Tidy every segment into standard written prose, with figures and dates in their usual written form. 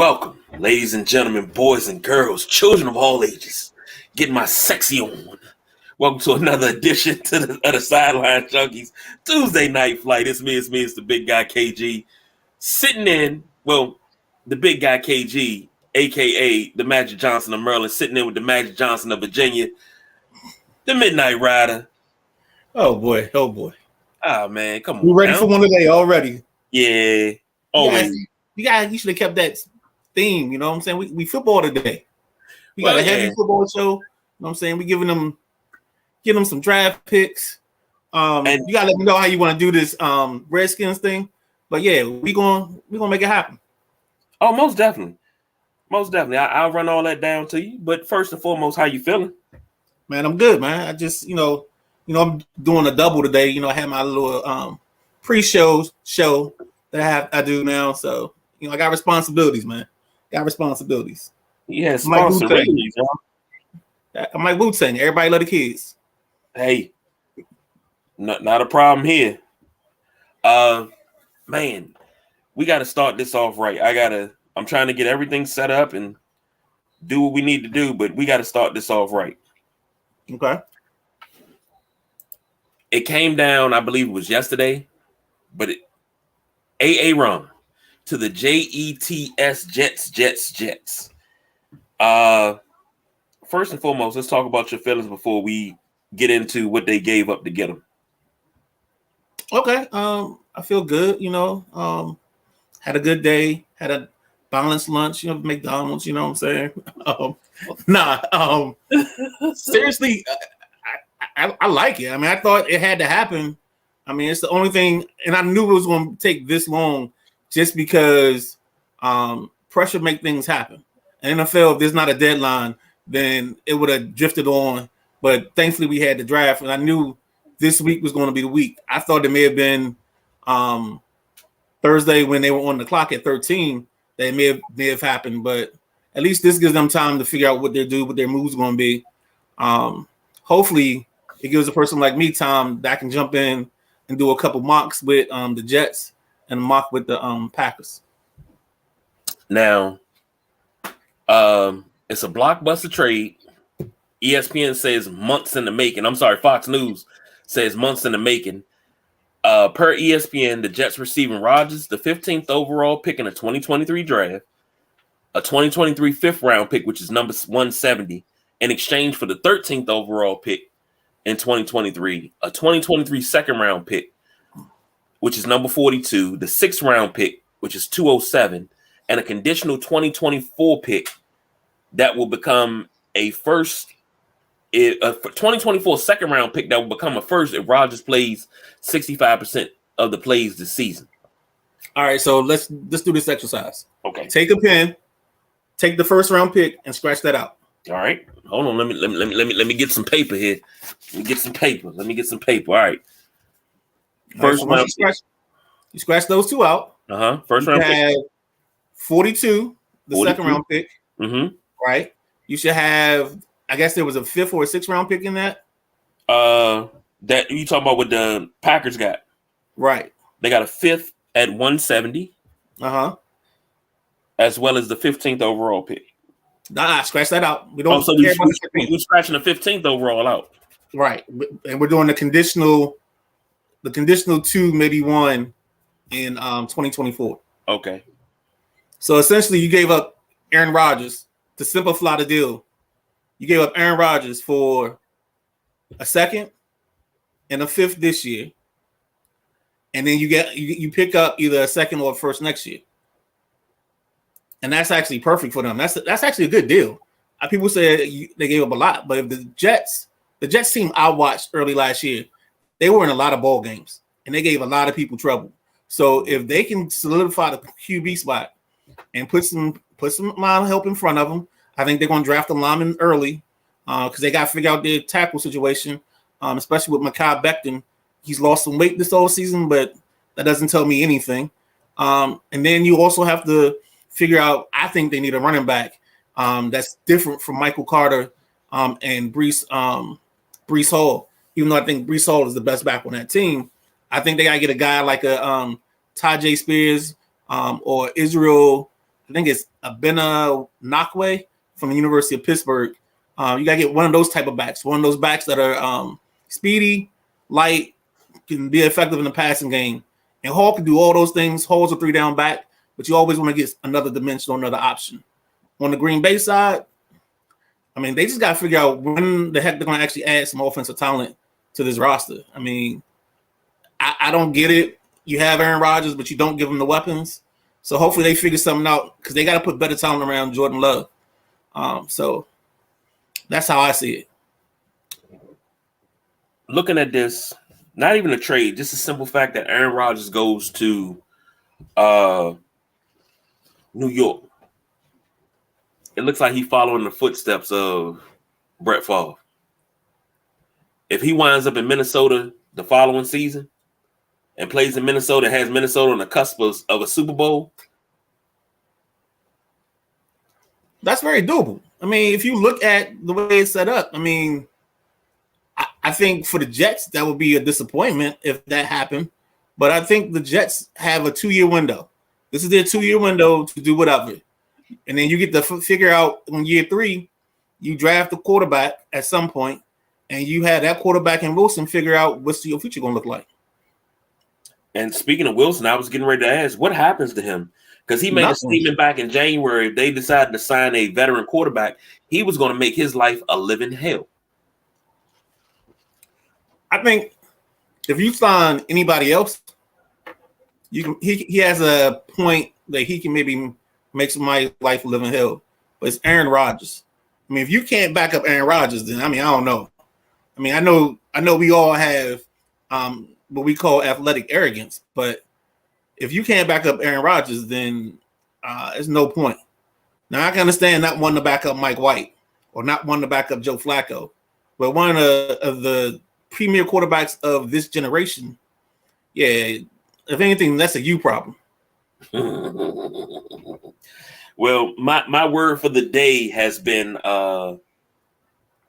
Welcome, ladies and gentlemen, boys and girls, children of all ages. Getting my sexy on. Welcome to another edition to the Sideline Junkies Tuesday Night Flight. It's the big guy KG. Sitting in, the big guy KG, a.k.a. the Magic Johnson of Maryland, sitting in with the Magic Johnson of Virginia, the Midnight Rider. Oh, boy. Ah, man, come on. You ready for one today already? Yeah, always. You should have kept that theme, you know what I'm saying? We football today. We got a heavy football show. You know what I'm saying? We giving them some draft picks. And you gotta let me know how you want to do this Redskins thing. But yeah, we gonna make it happen. Oh, most definitely. I'll run all that down to you. But first and foremost, how you feeling? Man, I'm good, man. I just, I'm doing a double today. I had my little pre-show that I do now. So, I got responsibilities, man. Yeah, responsibilities. I'm like Wu-Tang. Everybody love the kids. Hey, not a problem here. Man, we got to start this off right. I'm trying to get everything set up and do what we need to do, but we got to start this off right. Okay. It came down, I believe it was yesterday, but Aaron to the Jets. First and foremost, let's talk about your feelings before we get into what they gave up to get him. Okay. I feel good. Had a good day. Had a balanced lunch. McDonald's. You know what I'm saying? Seriously, I like it. I mean, I thought it had to happen. I mean, it's the only thing, and I knew it was going to take this long, just because pressure make things happen. And NFL, if there's not a deadline, then it would have drifted on. But thankfully, we had the draft, and I knew this week was going to be the week. I thought it may have been Thursday when they were on the clock at 13 that it may have happened. But at least this gives them time to figure out what their moves are going to be. Hopefully, it gives a person like me time that I can jump in and do a couple mocks with the Jets and a mock with the Packers. Now, it's a blockbuster trade. ESPN says months in the making. I'm sorry, Fox News says months in the making. Per ESPN, the Jets receiving Rodgers, the 15th overall pick in a 2023 draft, a 2023 fifth-round pick, which is number 170, in exchange for the 13th overall pick in 2023, a 2023 second-round pick, which is number 42, the sixth-round pick, which is 207, and a conditional 2024 pick that will become a 2024 second-round pick that will become a first if Rodgers plays 65% of the plays this season. All right, so let's do this exercise. Okay. Take a pen, take the first-round pick, and scratch that out. All right. Hold on. Let me get some paper here. Let me get some paper. All right. First round. You scratch those two out. First round pick. 42, the 42. second round pick. Mm-hmm. Right. You should have. I guess there was a fifth or a sixth round pick in that. That you talking about what the Packers got? Right. They got a fifth at 170. As well as the 15th overall pick. Nah, scratch that out. We don't care about the 15th. We're scratching the 15th overall out. Right. And we're doing the conditional 2, maybe 1 in 2024. Okay. So essentially you gave up Aaron Rodgers to simplify the deal. You gave up Aaron Rodgers for a second and a fifth this year. And then you pick up either a second or a first next year. And that's actually perfect for them. That's actually a good deal. People say they gave up a lot, but if the Jets team I watched early last year, they were in a lot of ball games and they gave a lot of people trouble. So if they can solidify the QB spot and put some line help in front of them, I think they're going to draft a lineman early because they got to figure out their tackle situation, especially with Mekhi Becton. He's lost some weight this whole season, but that doesn't tell me anything. And then you also have to figure out, I think they need a running back that's different from Michael Carter and Breece Hall. Even though I think Breece Hall is the best back on that team, I think they got to get a guy like a Tajay Spears or Israel think it's Abena Nakwe from the University of Pittsburgh. You gotta get one of those type of backs, one of those backs that are speedy, light, can be effective in the passing game. And Hall can do all those things. Hall's a 3-down back, but you always want to get another dimension or another option. On the Green Bay side, I mean, they just got to figure out when the heck they're going to actually add some offensive talent to this roster. I mean, I don't get it. You have Aaron Rodgers, but you don't give him the weapons. So hopefully they figure something out because they got to put better talent around Jordan Love. So that's how I see it. Looking at this, not even a trade, just a simple fact that Aaron Rodgers goes to New York. It looks like he's following the footsteps of Brett Favre. If he winds up in Minnesota the following season and plays in Minnesota, has Minnesota on the cusp of a Super Bowl, that's very doable. I mean, if you look at the way it's set up, I mean, I think for the Jets, that would be a disappointment if that happened. But I think the Jets have a 2-year window. This is their 2-year window to do whatever. And then you get to figure out in year 3, you draft a quarterback at some point, and you have that quarterback in Wilson figure out what's your future going to look like. And speaking of Wilson, I was getting ready to ask, what happens to him? Because he made a statement back in January. If they decided to sign a veteran quarterback, he was going to make his life a living hell. I think if you sign anybody else, he has a point that he can maybe make somebody's life a living hell. But it's Aaron Rodgers. I mean, if you can't back up Aaron Rodgers, then I don't know. I mean, I know we all have what we call athletic arrogance, but if you can't back up Aaron Rodgers, then there's no point. Now I can understand not wanting to back up Mike White or not wanting to back up Joe Flacco, but one of the premier quarterbacks of this generation, yeah, if anything, that's a you problem. Well, my word for the day has been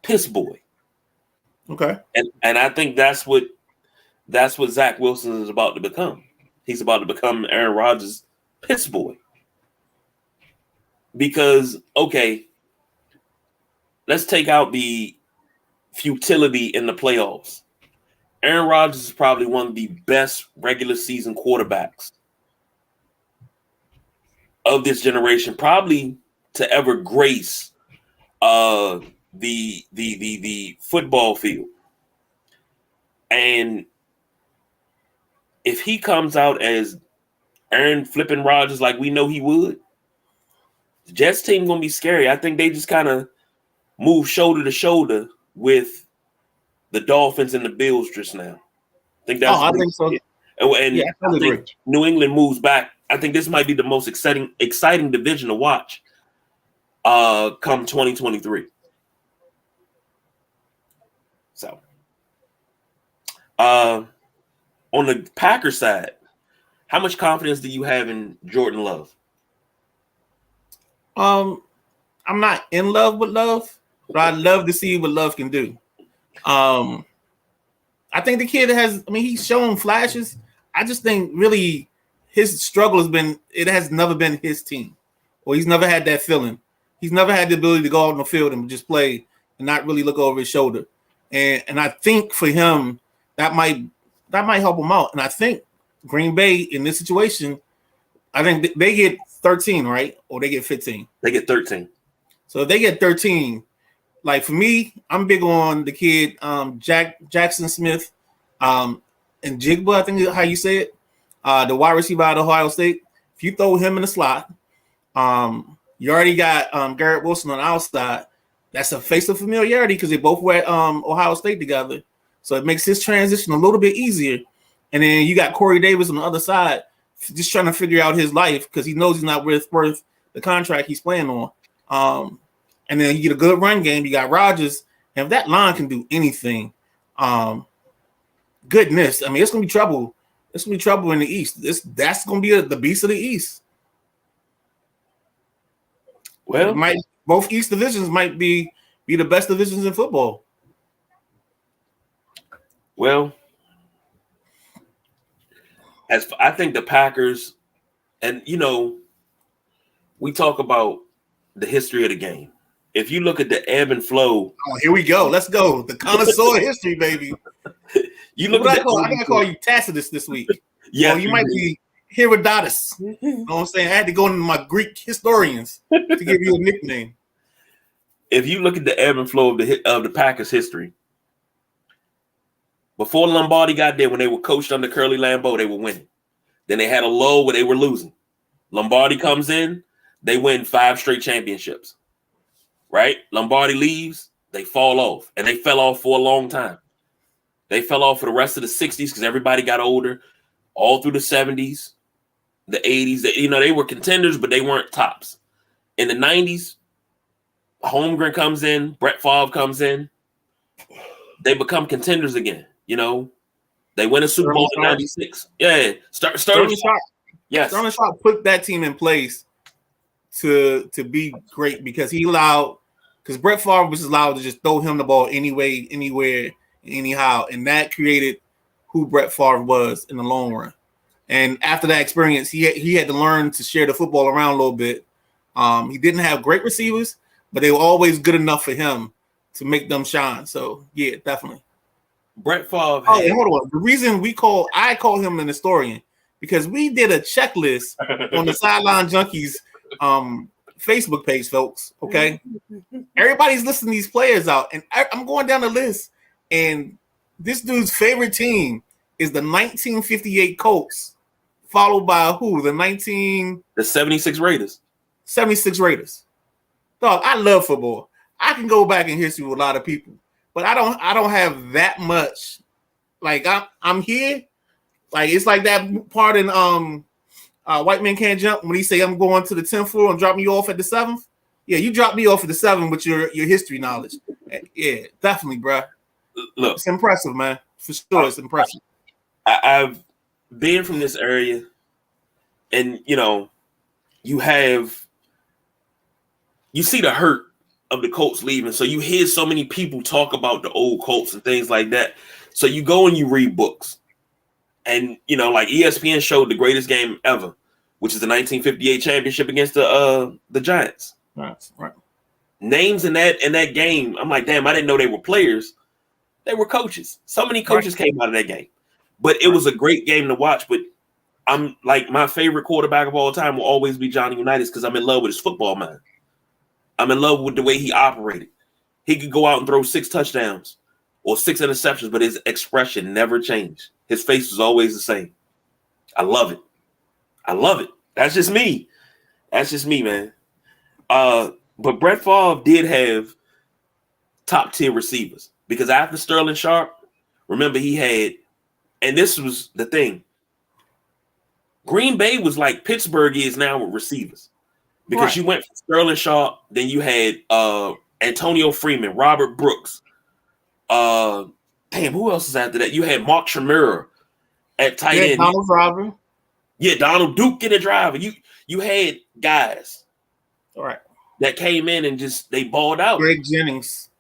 piss boy. Okay. And I think that's what Zach Wilson is about to become. He's about to become Aaron Rodgers' piss boy. Because, okay, let's take out the futility in the playoffs. Aaron Rodgers is probably one of the best regular season quarterbacks of this generation, probably to ever grace the football field. And if he comes out as Aaron flipping Rodgers like we know he would, the Jets team gonna be scary. I think they just kind of move shoulder to shoulder with the Dolphins and the Bills just now. I think that's I think so. And yeah, I think New England moves back. I think this might be the most exciting division to watch come 2023. So on the Packers side, how much confidence do you have in Jordan Love? I'm not in love with Love, but I'd love to see what Love can do. I think the kid he's shown flashes. I just think really his struggle has never been his team, or he's never had that feeling. He's never had the ability to go out on the field and just play and not really look over his shoulder. And I think for him, that might help him out. And I think Green Bay in this situation, I think they get 13, right? Or they get 15. They get 13. So if they get 13, like for me, I'm big on the kid Jackson Smith and Jigba, I think is how you say it. The wide receiver out of Ohio State. If you throw him in the slot, you already got Garrett Wilson on the outside. That's a face of familiarity because they both were at Ohio State together. So it makes his transition a little bit easier. And then you got Corey Davis on the other side, just trying to figure out his life because he knows he's not worth the contract he's playing on. And then you get a good run game. You got Rodgers. And if that line can do anything, goodness, I mean, it's going to be trouble. It's going to be trouble in the East. That's going to be the beast of the East. Well, both East divisions might be the best divisions in football. Well, as I think the Packers, and we talk about the history of the game. If you look at the ebb and flow, here we go. Let's go. The connoisseur history, baby. You look what at I gotta call you Tacitus this week. Yeah, you might be Herodotus. You know what I'm saying? I had to go into my Greek historians to give you a nickname. If you look at the ebb and flow of the Packers' history, before Lombardi got there, when they were coached under Curly Lambeau, they were winning. Then they had a lull where they were losing. Lombardi comes in, they win 5 straight championships. Right? Lombardi leaves, they fall off, and they fell off for a long time. They fell off for the rest of the 60s because everybody got older, all through the 70s, the 80s. They were contenders, but they weren't tops. In the 90s, Holmgren comes in, Brett Favre comes in. They become contenders again. They win a Super Bowl in 96. Yeah, Sterling Sharp. Yes. Sterling Sharp put that team in place to be great because because Brett Favre was allowed to just throw him the ball anyway, anywhere, anyhow. And that created who Brett Favre was in the long run. And after that experience, he had to learn to share the football around a little bit. He didn't have great receivers, but they were always good enough for him to make them shine. So, yeah, definitely. Brett Favre. Hold on. The reason I call him an historian, because we did a checklist on the Sideline Junkies Facebook page, folks. Okay, everybody's listing these players out, and I'm going down the list, and this dude's favorite team is the 1958 Colts, followed by who? The 76 Raiders. 76 Raiders. Dog, I love football. I can go back in history with a lot of people, but I don't have that much. Like I'm here. Like it's like that part in White Men Can't Jump when he say I'm going to the 10th floor and drop me off at the 7th. Yeah, you dropped me off at the 7th with your history knowledge. Yeah, definitely, bro. Look, it's impressive, man. For sure, it's impressive. I've been from this area, and you see the hurt of the Colts leaving. So you hear so many people talk about the old Colts and things like that. So you go and you read books. And, like ESPN showed the greatest game ever, which is the 1958 championship against the Giants. Right. Names in that game, I'm like, damn, I didn't know they were players. They were coaches. So many coaches came out of that game. But it was a great game to watch. But I'm like, my favorite quarterback of all time will always be Johnny Unitas because I'm in love with his football mind. I'm in love with the way he operated. He could go out and throw 6 touchdowns or 6 interceptions, but his expression never changed. His face was always the same. I love it. That's just me. Man. But Brett Favre did have top tier receivers because after Sterling Sharp, remember he had, and this was the thing. Green Bay was like Pittsburgh is now with receivers because you went from Sterling Sharp, then you had Antonio Freeman, Robert Brooks. Who else is after that? You had Mark Tremere at tight end. Donald Driver. Yeah, Donald Duke in the driver. You had guys, that came in and just they balled out. Greg Jennings.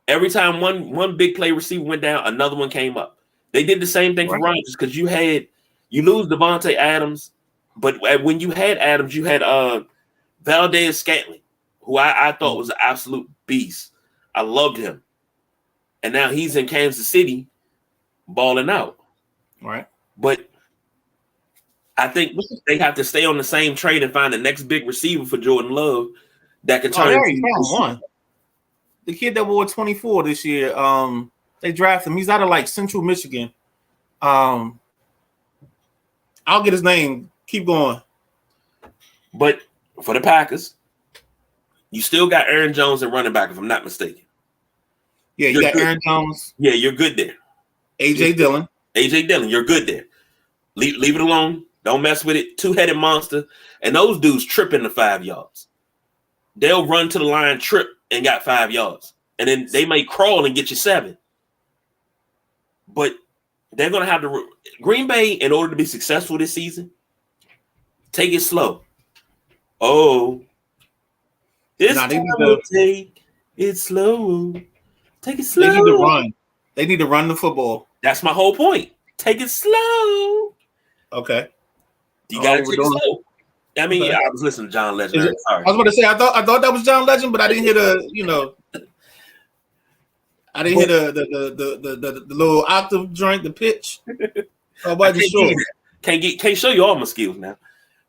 Every time one big play receiver went down, another one came up. They did the same thing for Rodgers because you lose Devontae Adams, but when you had Adams, you had Valdez Scantling, who I thought was an absolute beast. I loved him. And now he's in Kansas City balling out. Right. But I think they have to stay on the same train and find the next big receiver for Jordan Love that can turn into one. The kid that wore 24 this year, they drafted him. He's out of like Central Michigan. I'll get his name. Keep going. But for the Packers, you still got Aaron Jones and running back, if I'm not mistaken. Yeah, you got good. Aaron Jones. Yeah, you're good there. AJ Dillon, you're good there. Leave it alone. Don't mess with it. 2-headed monster. And those dudes tripping the 5 yards. They'll run to the line, trip, and got 5 yards. And then they may crawl and get you 7. But they're going to have to – Green Bay, in order to be successful this season, take it slow. Oh. This time we'll take it slow. Take it slow. They need to run. They need to run the football. That's my whole point. Take it slow. Okay. You got to take it slow. I mean, Okay. yeah, I was listening to John Legend. I was about to say I thought that was John Legend, but I didn't hear I didn't hear the little octave joint, the pitch. How about you sure? Can't show you all my skills now.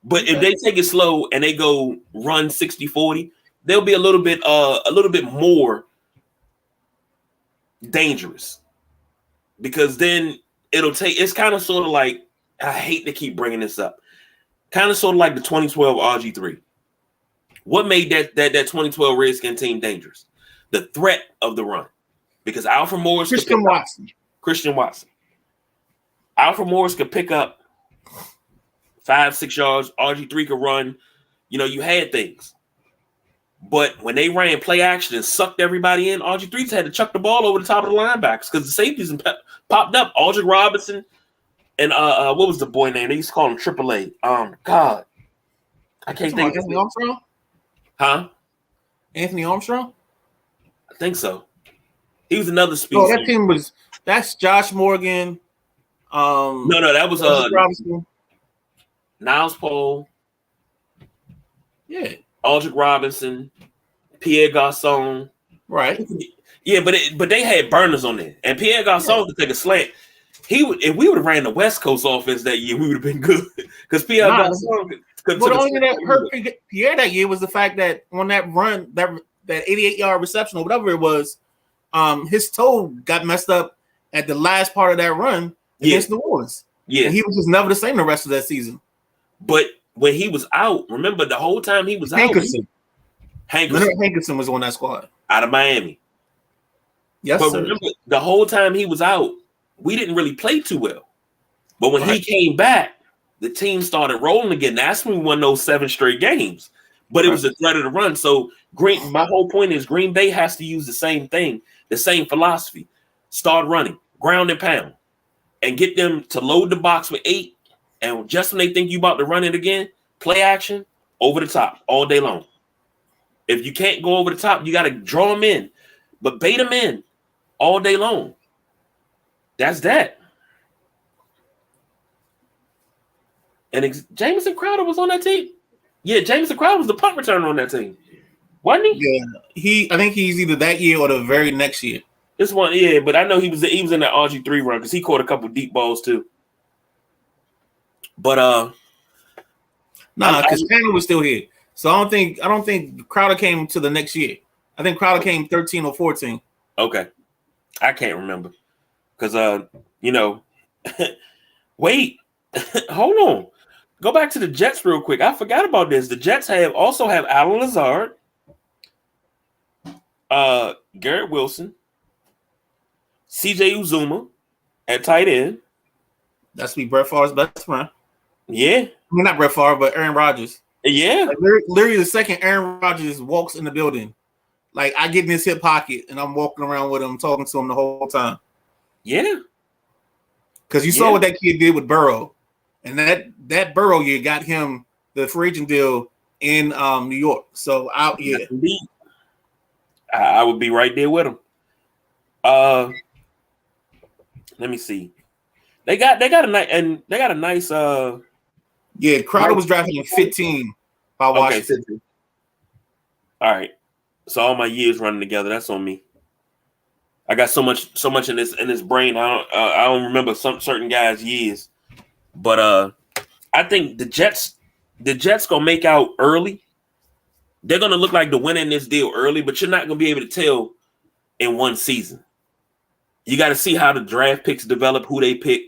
But if they take it slow and they go run 60-40, they'll be a little bit more dangerous. Because then it's kind of sort of like, I hate to keep bringing this up. Kind of sort of like the 2012 RG3. What made that 2012 Redskin team dangerous? The threat of the run. Because Alfred Morris Christian Watson. Alfred Morris could pick up 5-6 yards. RG3 could run. You had things. But when they ran play action and sucked everybody in, RG3's had to chuck the ball over the top of the linebackers because the safeties popped up. Aldrick Robinson and what was the boy name? They used to call him AAA. God, I can't think. Anthony Armstrong? Huh? Anthony Armstrong? I think so. He was another species. Oh, that team that's Josh Morgan. No, that was Robinson. Niles Pohl. Yeah. Aldrick Robinson, Pierre Garçon. Right. Yeah, but they had burners on there. And Pierre Garçon could take a slant. If we would have ran the West Coast offense that year, we would have been good. Because Pierre Garçon could. But the only thing that hurt Pierre that year was the fact that on that run, that 88-yard reception or whatever it was, his toe got messed up at the last part of that run against New Orleans. Yeah. And he was just never the same the rest of that season. But when he was out, remember the whole time he was Hankerson. Leonard Hankerson was on that squad. Out of Miami. Yes, but sir. Remember, the whole time he was out, we didn't really play too well. But when he came back, the team started rolling again. That's when we won those 7 straight games. But it was a threat of the run. So my whole point is Green Bay has to use the same thing, the same philosophy. Start running, ground and pound, and get them to load the box with 8. And just when they think you about to run it again, play action over the top all day long. If you can't go over the top, you got to draw them in, but bait them in all day long. That's that. And Jamison Crowder was on that team. Yeah, Jamison Crowder was the punt returner on that team, wasn't he? Yeah, I think he's either that year or the very next year. This one, yeah, but I know he was in that RG3 run because he caught a couple deep balls too. But because Tanner was still here, so I don't think Crowder came to the next year. I think Crowder came 13 or 14. Okay, I can't remember because wait, hold on, go back to the Jets real quick. I forgot about this. The Jets also have Alan Lazard, Garrett Wilson, CJ Uzomah at tight end. That's be Brett Favre's best friend. Yeah. I mean, not Brett Favre, but Aaron Rodgers. Yeah. Like, literally the second Aaron Rodgers walks in the building, like I get in his hip pocket and I'm walking around with him, talking to him the whole time. Yeah. Because you saw what that kid did with Burrow. And that Burrow year got him the free agent deal in New York. So I would be right there with him. Let me see. They got a nice Crowder was drafted in 15 by Washington. Okay. All right. So all my years running together. That's on me. I got so much in this brain. I don't remember some certain guys' years. But I think the Jets gonna make out early. They're gonna look like the winner in this deal early, but you're not gonna be able to tell in one season. You got to see how the draft picks develop, who they pick.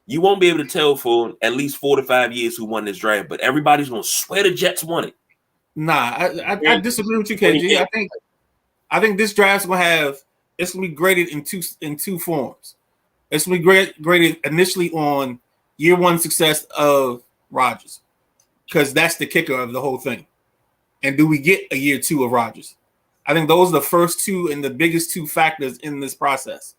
You won't be able to tell for at least 4 to 5 years who won this draft, but everybody's gonna swear the Jets won it. Nah, I disagree with you, KG. I think this draft's gonna be graded in two forms. It's gonna be graded initially on year 1 success of Rodgers, because that's the kicker of the whole thing. And do we get a year 2 of Rodgers? I think those are the first 2 and the biggest 2 factors in this process.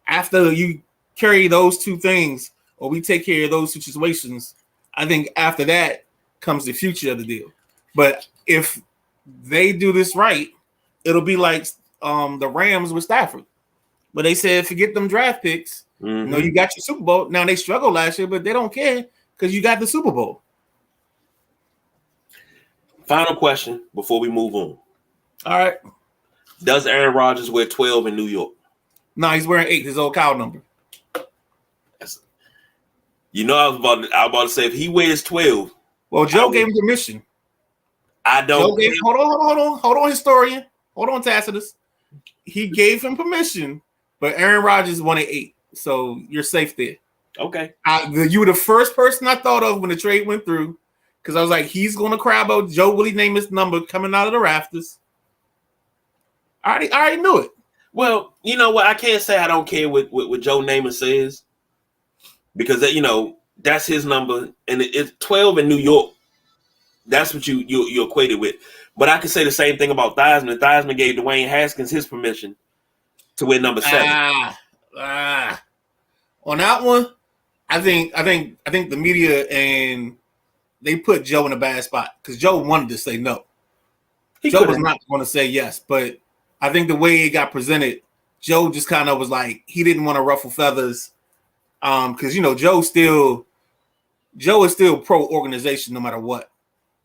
After you carry those 2 things, or we take care of those situations, I think after that comes the future of the deal. But if they do this right, it'll be like the Rams with Stafford, but they said forget them draft picks. Mm-hmm. You got your Super Bowl. Now they struggled last year, but they don't care because you got the Super Bowl. Final question before we move on. All right. Does Aaron Rodgers wear 12 in New York? No, he's wearing 8, his old cow number. I was about to say if he wears 12. Well, Joe gave him permission. I don't. Hold on, historian. Hold on, Tacitus. He gave him permission, but Aaron Rodgers wanted 8, so you're safe there. Okay. You were the first person I thought of when the trade went through, because I was like, he's going to cry about Joe Willie Namath's number coming out of the rafters. I already knew it. Well, you know what? I can't say I don't care what Joe Namath says, because that's his number, and it's 12 in New York. That's what you equated with. But I could say the same thing about Theismann. Theismann gave Dwayne Haskins his permission to wear number 7. On that one, I think the media and they put Joe in a bad spot because Joe wanted to say no. Joe was not going to say yes, but I think the way it got presented, Joe just kind of was like he didn't want to ruffle feathers, because Joe is still pro organization no matter what.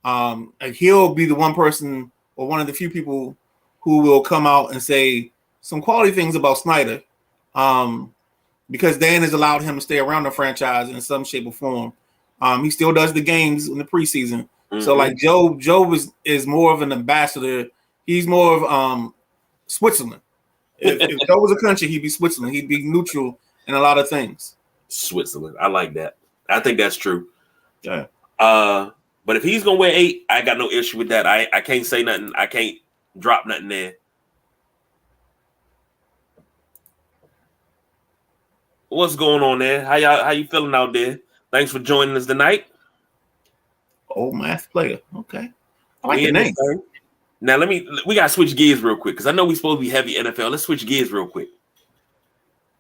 Like he'll be the one person or one of the few people who will come out and say some quality things about Snyder, because Dan has allowed him to stay around the franchise in some shape or form. He still does the games in the preseason. Mm-hmm. So like Joe is more of an ambassador. He's more of Switzerland. If Joe was a country, he'd be Switzerland. He'd be neutral in a lot of things. Switzerland. I like that. I think that's true. Yeah. But if he's gonna wear 8, I got no issue with that. I can't say nothing. I can't drop nothing there. What's going on there? How you feeling out there? Thanks for joining us tonight. Old math player. Okay. I like the name. Now we gotta switch gears real quick because I know we're supposed to be heavy NFL. Let's switch gears real quick.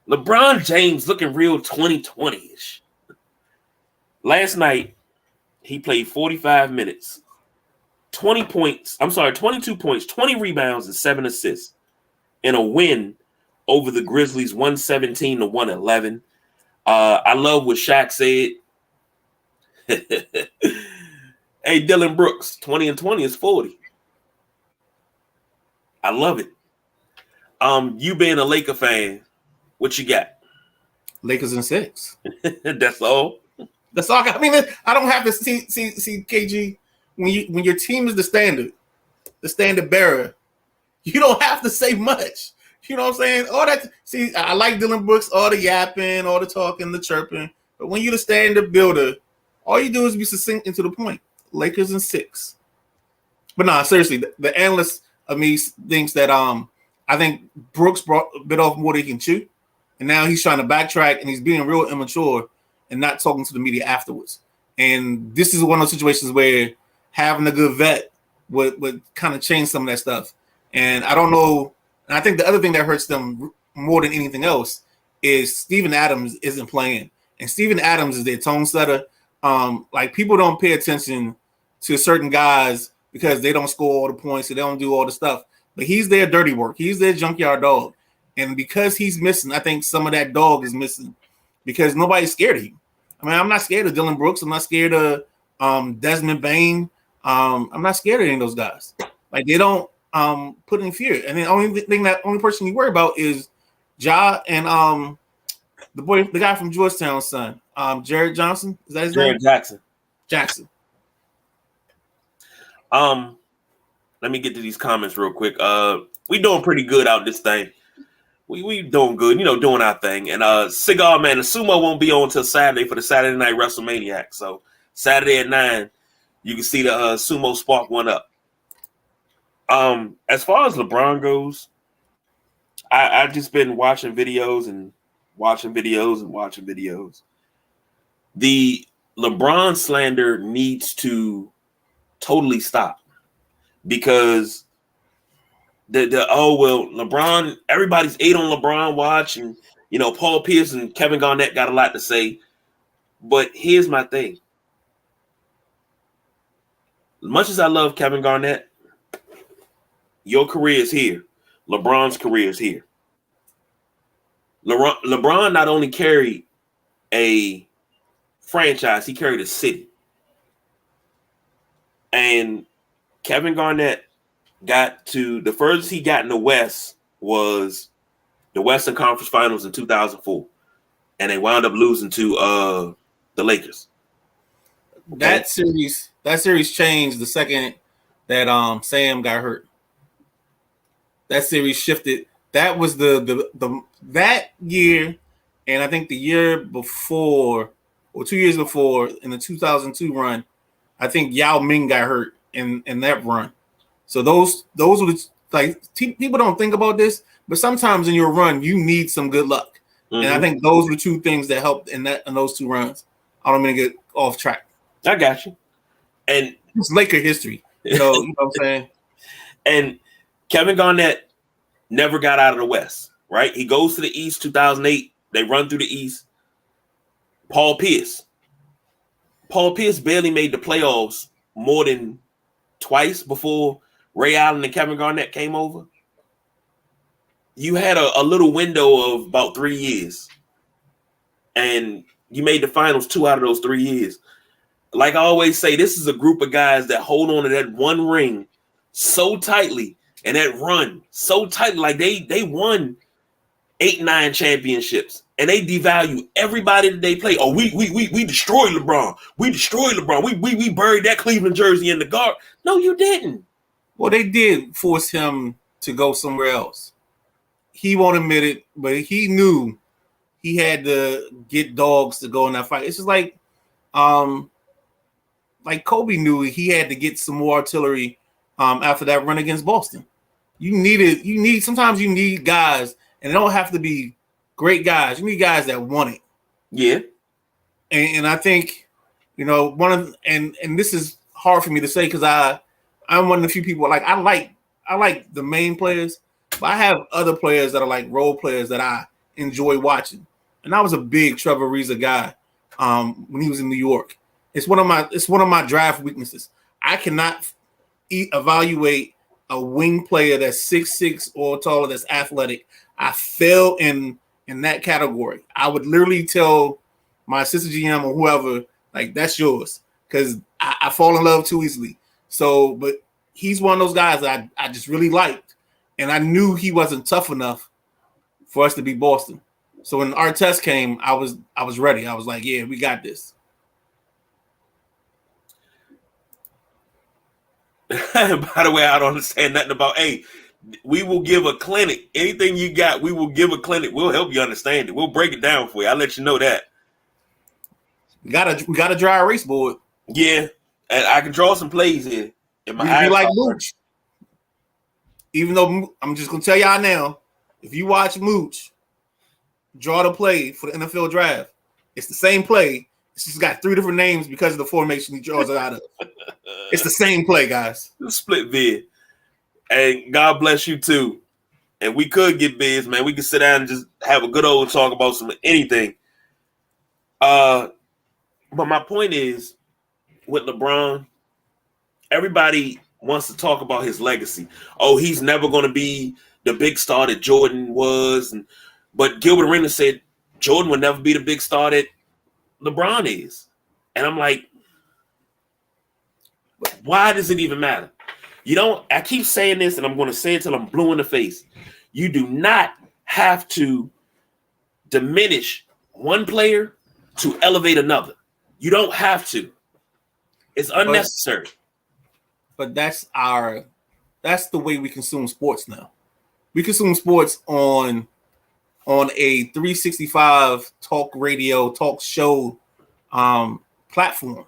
LeBron James looking real 2020-ish. Last night, he played 45 minutes, 22 points, 20 rebounds, and 7 assists in a win over the Grizzlies 117-111. I love what Shaq said. Hey, Dylan Brooks, 20 and 20 is 40. I love it. You being a Laker fan, what you got? Lakers in 6. That's all. That's all. I mean, I don't have to see KG when your team is the standard bearer. You don't have to say much. You know what I'm saying? All that. See, I like Dylan Brooks, all the yapping, all the talking, the chirping. But when you're the standard builder, all you do is be succinct and to the point. Lakers in 6. But nah, seriously, the analyst of me thinks that I think Brooks brought a bit off more than he can chew, and now he's trying to backtrack and he's being real immature and not talking to the media afterwards. And this is one of those situations where having a good vet would kind of change some of that stuff. And I don't know. And I think the other thing that hurts them more than anything else is Steven Adams isn't playing. And Steven Adams is their tone setter. Like people don't pay attention to certain guys because they don't score all the points, so they don't do all the stuff. But he's their dirty work. He's their junkyard dog. And because he's missing, I think some of that dog is missing because nobody's scared of him. I mean, I'm not scared of Dylan Brooks. I'm not scared of Desmond Bain. I'm not scared of any of those guys. Like they don't put in fear. And the only person you worry about is Ja and the guy from Georgetown's son, Jared Johnson. Is that his name? Jackson. Let me get to these comments real quick. We doing pretty good out this thing. We doing good, doing our thing. And Cigar Man, the sumo won't be on until Saturday for the Saturday Night WrestleManiac. So Saturday at 9, you can see the sumo spark one up. As far as LeBron goes, I've just been watching videos and watching videos and watching videos. The LeBron slander needs to totally stop because LeBron, everybody's 8 on LeBron watch, and Paul Pierce and Kevin Garnett got a lot to say. But here's my thing. As much as I love Kevin Garnett, your career is here. LeBron's career is here. LeBron not only carried a franchise, he carried a city. And Kevin Garnett got to the furthest he got in the West was the Western Conference Finals in 2004, and they wound up losing to the Lakers. Okay? That series changed the second that Sam got hurt. That series shifted. That was the that year, and I think the year before or 2 years before in the 2002 run, I think Yao Ming got hurt in that run. So those were people don't think about this, but sometimes in your run you need some good luck, and I think those were two things that helped in those two runs. I don't mean to get off track. I got you. And it's Laker history, you know what I'm saying. And Kevin Garnett never got out of the West, right? He goes to the East, 2008. They run through the East. Paul Pierce barely made the playoffs more than twice before Ray Allen and Kevin Garnett came over. You had a little window of about 3 years, and you made the finals 2 out of those 3 years. Like I always say, this is a group of guys that hold on to that one ring so tightly and that run so tightly. Like they won 8-9 championships, and they devalue everybody that they play. Oh, we destroyed LeBron. We destroyed LeBron. We buried that Cleveland jersey in the guard. No, you didn't. Well, they did force him to go somewhere else. He won't admit it, but he knew he had to get dogs to go in that fight. It's just like Kobe knew he had to get some more artillery after that run against Boston. Sometimes you need guys, and they don't have to be great guys. You need guys that want it. Yeah. And I think, and this is hard for me to say because I'm one of the few people I like the main players, but I have other players that are like role players that I enjoy watching. And I was a big Trevor Ariza guy when he was in New York. It's one of my draft weaknesses. I cannot evaluate a wing player that's 6'6" or taller that's athletic. I fail in that category. I would literally tell my assistant GM or whoever, like, that's yours, because I fall in love too easily. So, but he's one of those guys that I just really liked, and I knew he wasn't tough enough for us to beat Boston. So when Artest came, I was ready. I was like, yeah, we got this. By the way, I don't understand nothing about, hey, we will give a clinic. Anything you got, we will give a clinic. We'll help you understand it. We'll break it down for you. I'll let you know that. We got a dry erase board. Yeah, and I can draw some plays here. In my like Mooch. Even though I'm just gonna tell y'all now, if you watch Mooch draw the play for the NFL draft, it's the same play. It's just got 3 different names because of the formation he draws it out of. It's the same play, guys. Split vid. And God bless you too. And we could get bids, man. We could sit down and just have a good old talk about some anything. But my point is, with LeBron, everybody wants to talk about his legacy. Oh, he's never going to be the big star that Jordan was. But Gilbert Arenas said Jordan would never be the big star that LeBron is. And I'm like, why does it even matter? I keep saying this, and I'm going to say it till I'm blue in the face. You do not have to diminish one player to elevate another. You don't have to. It's unnecessary. But that's the way we consume sports now. We consume sports on a 365 talk radio, talk show platform.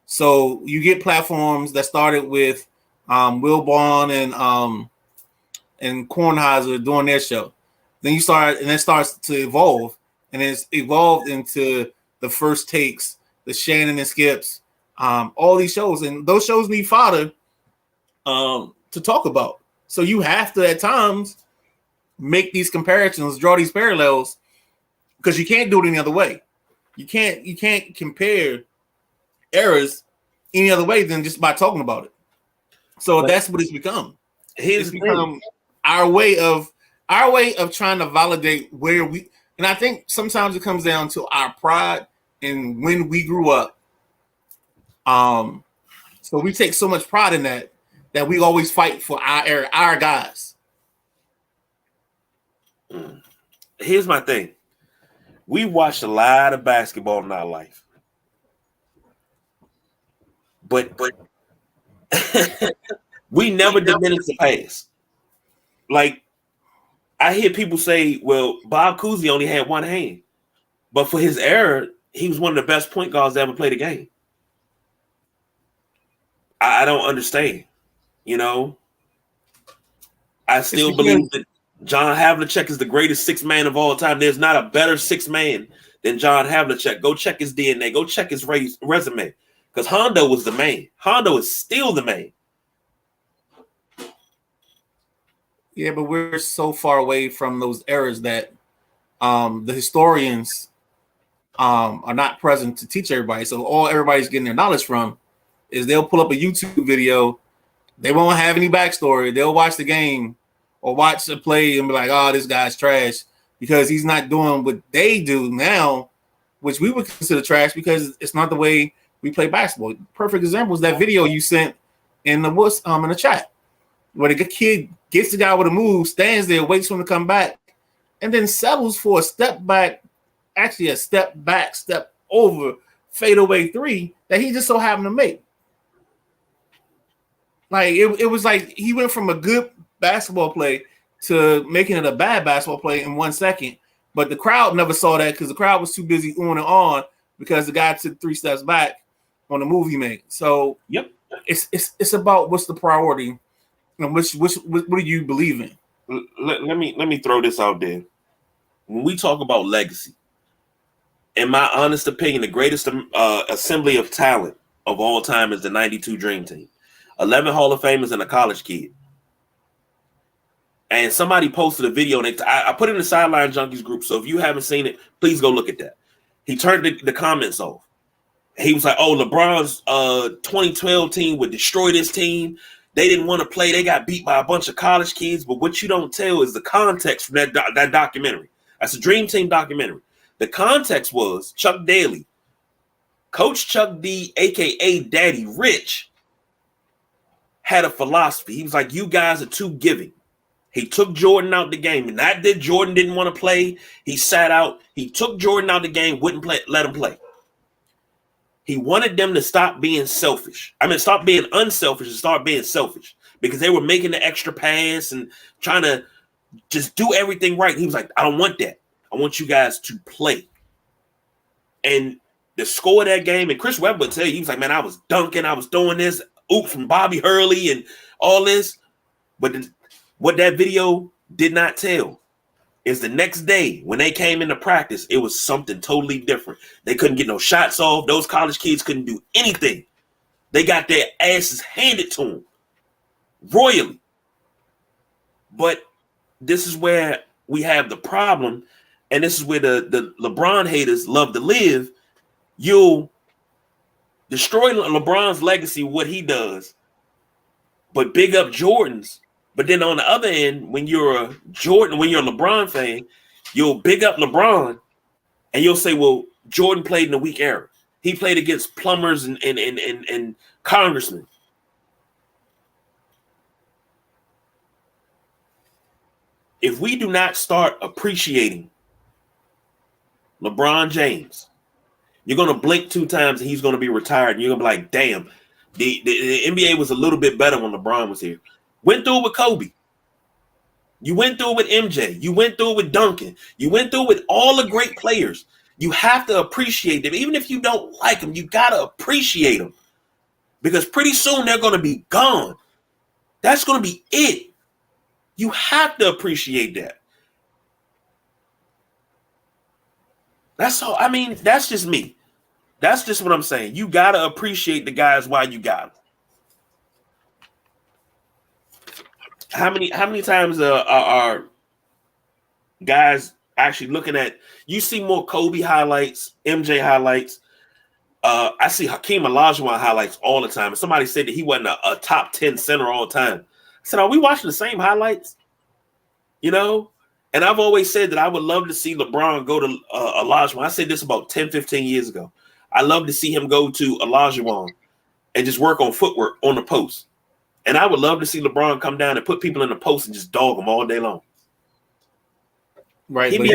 So you get platforms that started with Wilbon and Kornheiser doing their show. Then it starts to evolve, and it's evolved into the First Takes, the Shannon and Skips, all these shows, and those shows need fodder to talk about. So you have to at times make these comparisons, draw these parallels, because you can't do it any other way. You can't compare eras any other way than just by talking about it. So that's what it's become. It's become our way of trying to validate where we, and I think sometimes it comes down to our pride in when we grew up. So we take so much pride in that that we always fight for our guys. Here's my thing. We watched a lot of basketball in our life. But we never diminished the past. Like, I hear people say, well, Bob Cousy only had one hand. But for his era, he was one of the best point guards to ever play the game. I don't understand. You know? I still believe that John Havlicek is the greatest sixth man of all time. There's not a better sixth man than John Havlicek. Go check his DNA. Go check his resume. Because Hondo was the man. Hondo is still the man. Yeah, but we're so far away from those eras that the historians are not present to teach everybody. So all everybody's getting their knowledge from is they'll pull up a YouTube video. They won't have any backstory. They'll watch the game or watch a play and be like, oh, this guy's trash because he's not doing what they do now, which we would consider trash because it's not the way we play basketball. Perfect example is that video you sent in the chat where the kid gets the guy with a move, stands there, waits for him to come back, and then settles for a step back, actually a step back, step over, fadeaway three that he just so happened to make. Like it was like he went from a good basketball play to making it a bad basketball play in 1 second. But the crowd never saw that because the crowd was too busy on and on because the guy took 3 steps back on the move he made. So yep, it's about what's the priority and what do you believe in? Let me throw this out there. When we talk about legacy, in my honest opinion, the greatest assembly of talent of all time is the 92 Dream Team. 11 Hall of Famers and a college kid. And somebody posted a video, and I put it in the Sideline Junkies group. So if you haven't seen it, please go look at that. He turned the comments off. He was like, oh, LeBron's 2012 team would destroy this team. They didn't want to play. They got beat by a bunch of college kids. But what you don't tell is the context from that documentary. That's a Dream Team documentary. The context was Chuck Daly, Coach Chuck D, a.k.a. Daddy Rich, had a philosophy. He was like, you guys are too giving. He took Jordan out the game. And that did Jordan didn't want to play. He sat out. He took Jordan out the game, wouldn't let him play. He wanted them to stop being selfish. I mean, stop being unselfish and start being selfish because they were making the extra pass and trying to just do everything right. He was like, I don't want that. I want you guys to play. And the score of that game, and Chris Webber would tell you, he was like, man, I was dunking. I was doing this. Oops from Bobby Hurley and all this. But what that video did not tell is the next day when they came into practice, it was something totally different. They couldn't get no shots off. Those college kids couldn't do anything. They got their asses handed to them royally. But this is where we have the problem, and this is where the LeBron haters love to live. You'll destroy LeBron's legacy, what he does, but big up Jordan's. But then on the other end, when you're a LeBron fan, you'll big up LeBron and you'll say, well, Jordan played in a weak era. He played against plumbers and congressmen. If we do not start appreciating LeBron James, you're going to blink 2 times and he's going to be retired. And you're going to be like, damn, the NBA was a little bit better when LeBron was here. Went through it with Kobe. You went through it with MJ. You went through it with Duncan. You went through it with all the great players. You have to appreciate them. Even if you don't like them, you got to appreciate them. Because pretty soon they're going to be gone. That's going to be it. You have to appreciate that. That's all. I mean, that's just me. That's just what I'm saying. You got to appreciate the guys while you got them. How many times are guys actually looking at? You see more Kobe highlights, MJ highlights. I see Hakeem Olajuwon highlights all the time. And somebody said that he wasn't a top 10 center all the time. I said, are we watching the same highlights? You know? And I've always said that I would love to see LeBron go to Olajuwon. I said this about 10, 15 years ago. I love to see him go to Olajuwon and just work on footwork on the post. And I would love to see LeBron come down and put people in the post and just dog them all day long. Right, but he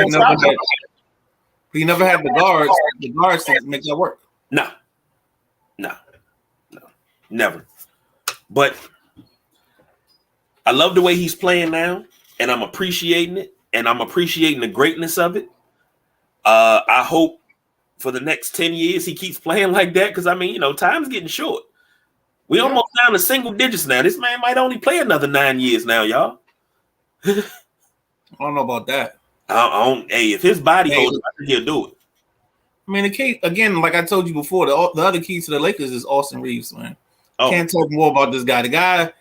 never had the guards to make that work. No, never. But I love the way he's playing now, and I'm appreciating it, and I'm appreciating the greatness of it. I hope for the next 10 years he keeps playing like that, because, I mean, time's getting short. We almost down to single digits now. This man might only play another 9 years now, y'all. I don't know about that. Hey, if his body holds, I think he'll do it. I mean, the key, again, like I told you before, the other key to the Lakers is Austin Reeves, man. Can't talk more about this guy. The guy,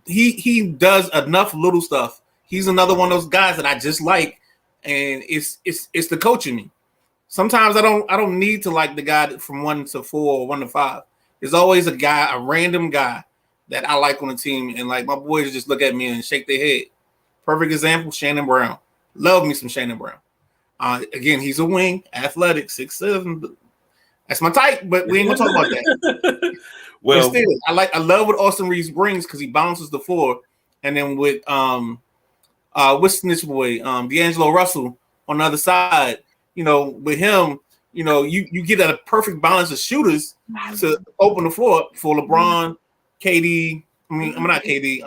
he does enough little stuff. He's another one of those guys that I just like, and it's the coaching me. Sometimes I don't need to like the guy from 1 to 4 or 1 to 5. There's always a random guy that I like on the team, and like my boys just look at me and shake their head. Perfect example, Shannon Brown. Love me some Shannon Brown. Again, he's a wing, athletic, 6'7". That's my type, but we ain't gonna talk about that. Well, still, I love what Austin Reeves brings because he bounces the floor, and then with what's this boy, D'Angelo Russell on the other side, with him, you get a perfect balance of shooters to open the floor for LeBron, KD. I'm not KD.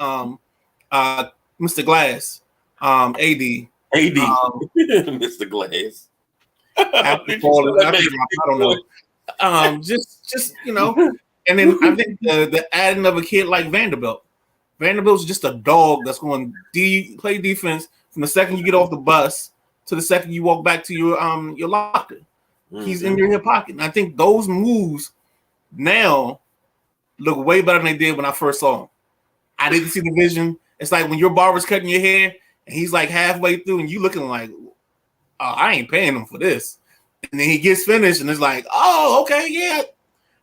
Mr. Glass, AD, Mr. Glass. I don't know. Just and then I think the adding of a kid like Vanderbilt. Vanderbilt's just a dog that's going to play defense from the second you get off the bus to the second you walk back to your locker. Mm-hmm. He's in your hip pocket. And I think those moves now look way better than they did when I first saw him. I didn't see the vision. It's like when your barber's cutting your hair and he's like halfway through and you looking like, oh, I ain't paying him for this. And then he gets finished and it's like, oh, okay, yeah.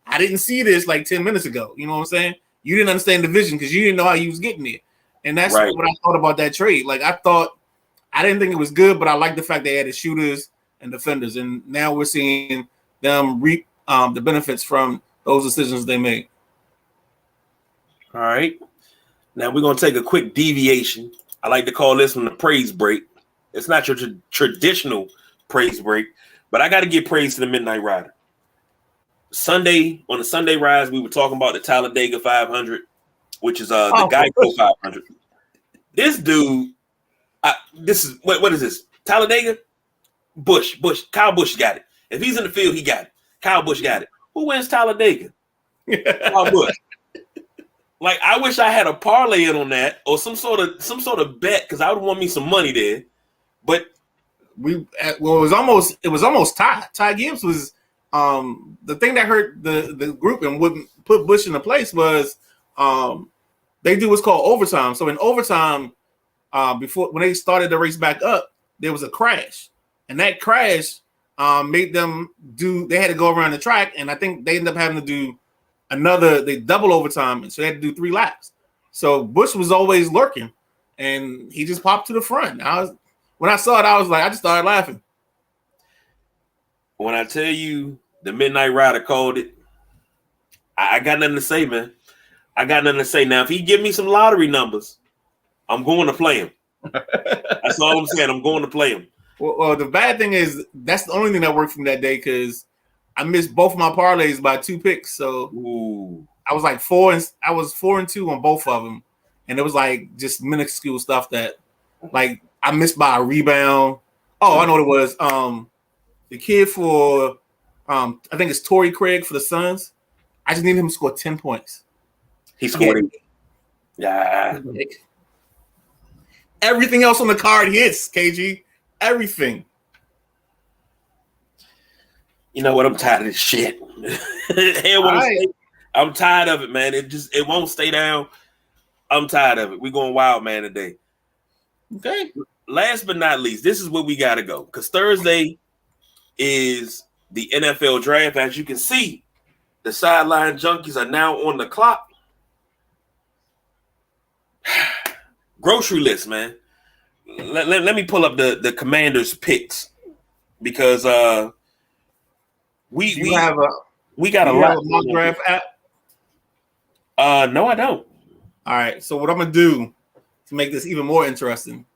I didn't see this like 10 minutes ago. You know what I'm saying? You didn't understand the vision because you didn't know how he was getting there. And that's what I thought about that trade. Like I didn't think it was good, but I like the fact they added shooters and defenders. And now we're seeing them reap the benefits from those decisions they made. All right. Now we're going to take a quick deviation. I like to call this one the praise break. It's not your traditional praise break, but I got to give praise to the Midnight Rider. On the Sunday Rise, we were talking about the Talladega 500, which is the Geico 500. This dude, this is what is this? Talladega? Bush. Kyle Busch got it. If he's in the field, he got it. Kyle Busch got it. Who wins Talladega? Kyle Busch. Like I wish I had a parlay in on that or some sort of bet because I would want me some money there. But it was almost tied. Ty Gibbs was. The thing that hurt the group and wouldn't put Bush into place was they do what's called overtime. So in overtime, before when they started the race back up, there was a crash, and that crash made them they had to go around the track, and I think they ended up having to do they double overtime, and so they had to do 3 laps. So Bush was always lurking, and he just popped to the front. When I saw it, I was like, I just started laughing. When I tell you the Midnight Rider called it, I got nothing to say, man. I got nothing to say. Now, if he give me some lottery numbers, I'm going to play him. That's all I'm saying. I'm going to play him. Well, the bad thing is that's the only thing that worked from that day because I missed both my parlays by 2 picks. So I was like 4 and 2 on both of them, and it was like just minuscule stuff that like I missed by a rebound. Oh, I know what it was. The kid for, I think it's Torrey Craig for the Suns. I just need him to score 10 points. He scored it. Yeah. Everything else on the card hits, KG. Everything. You know what? I'm tired of this shit. I'm tired of it, man. It won't stay down. I'm tired of it. We're going wild, man, today. Okay. Last but not least, this is where we got to go. Because Thursday is the NFL draft. As you can see, the sideline junkies are now on the clock. Grocery list, man. Let me pull up the Commanders picks because we got a lot. Mock draft app? No, I don't. All right. So what I'm gonna do to make this even more interesting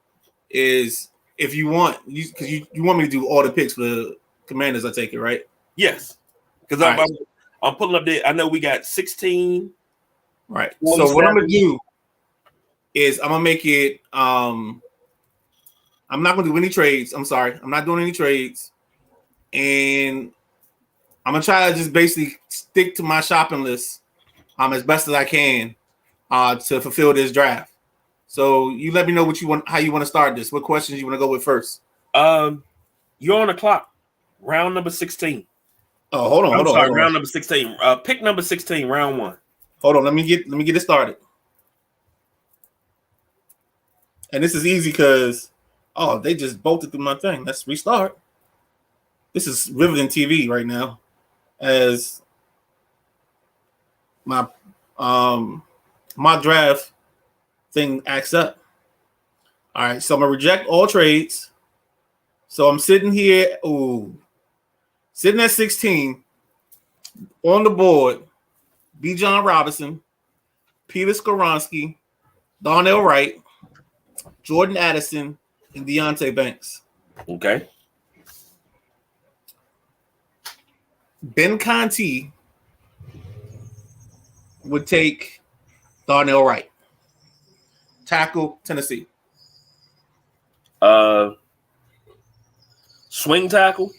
is if you want, because you want me to do all the picks for the Commanders, I take it, right? Yes, because I'm pulling up there. I know we got 16. Right. So what I'm gonna do is I'm gonna make it. I'm not gonna do any trades. I'm sorry. I'm not doing any trades, and I'm gonna try to just basically stick to my shopping list as best as I can to fulfill this draft. So you let me know what you want, how you want to start this. What questions you want to go with first? You're on the clock. Round number 16. Oh, hold on. Round number 16. Pick number 16, round 1. Hold on. Let me get it started. And this is easy because they just bolted through my thing. Let's restart. This is riveting TV right now, as my my draft thing acts up. All right, so I'm gonna reject all trades. So I'm sitting here, sitting at 16 on the board. Bijan Robinson, Peter Skoronski, Darnell Wright, Jordan Addison, and Deonte Banks. Okay. Ben Conti would take Darnell Wright. Tackle, Tennessee. Swing tackle?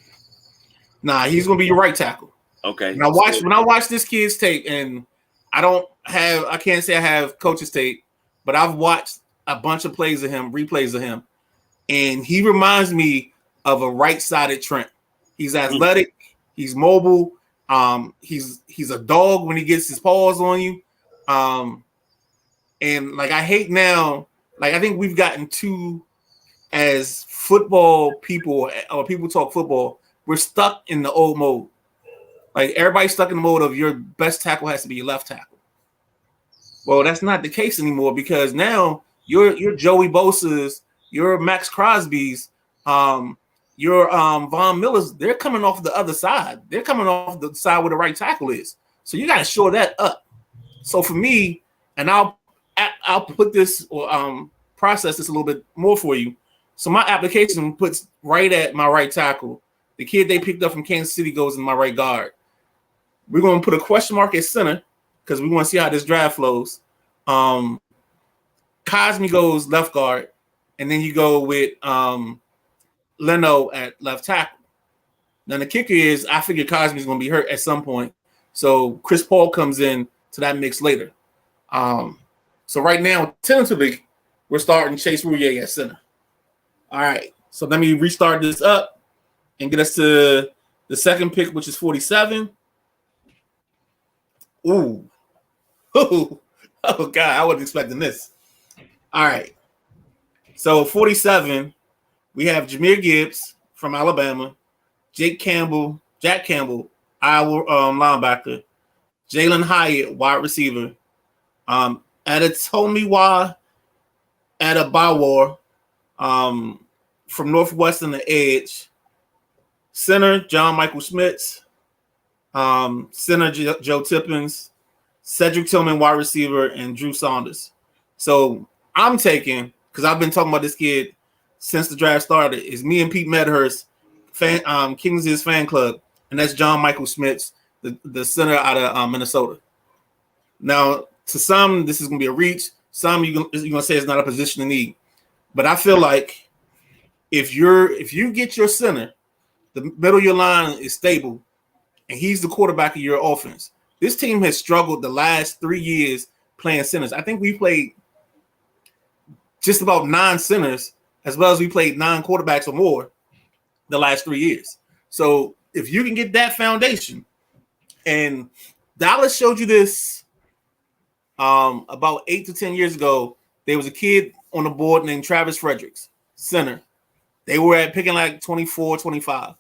Nah, he's gonna be your right tackle. Okay. When I watch this kid's tape, and I can't say I have coach's tape, but I've watched a bunch of replays of him, and he reminds me of a right-sided Trent. He's athletic, he's mobile, he's a dog when he gets his paws on you. And like I hate now, like I think we've gotten too, as football people or people talk football, we're stuck in the old mode. Like everybody's stuck in the mode of your best tackle has to be your left tackle. Well, that's not the case anymore, because now your Joey Bosa's, your Max Crosby's, your Von Miller's, they're coming off the other side. They're coming off the side where the right tackle is. So you got to shore that up. So for me, and I'll put this or process this a little bit more for you. So my application puts right at my right tackle. The kid they picked up from Kansas City goes in my right guard. We're going to put a question mark at center because we want to see how this draft flows. Cosme goes left guard, and then you go with Leno at left tackle. Now the kicker is I figure Cosme's going to be hurt at some point, so Chris Paul comes in to that mix later. So right now, tentatively, we're starting Chase Roullier at center. All right, so let me restart this up and get us to the second pick, which is 47. Oh, God, I wasn't expecting this. All right, so 47, we have Jahmyr Gibbs from Alabama, Jack Campbell, Iowa linebacker, Jalen Hyatt, wide receiver, Adetomiwa Adebayor, from Northwestern, the edge, center John Michael Schmitz, center Joe Tippins, Cedric Tillman, wide receiver, and Drew Saunders. So I'm taking, because I've been talking about this kid since the draft started, is me and Pete Medhurst, Kings' fan club, and that's John Michael Schmitz, the center out of Minnesota. Now, to some, this is going to be a reach. Some you're going to say it's not a position of need. But I feel like if you get your center, the middle of your line is stable, and he's the quarterback of your offense. This team has struggled the last 3 years playing centers. I think we played just about 9 centers, as well as we played 9 quarterbacks or more the last 3 years. So if you can get that foundation, and Dallas showed you this about 8 to 10 years ago, there was a kid on the board named Travis Fredericks, center. They were at picking like 24, 25.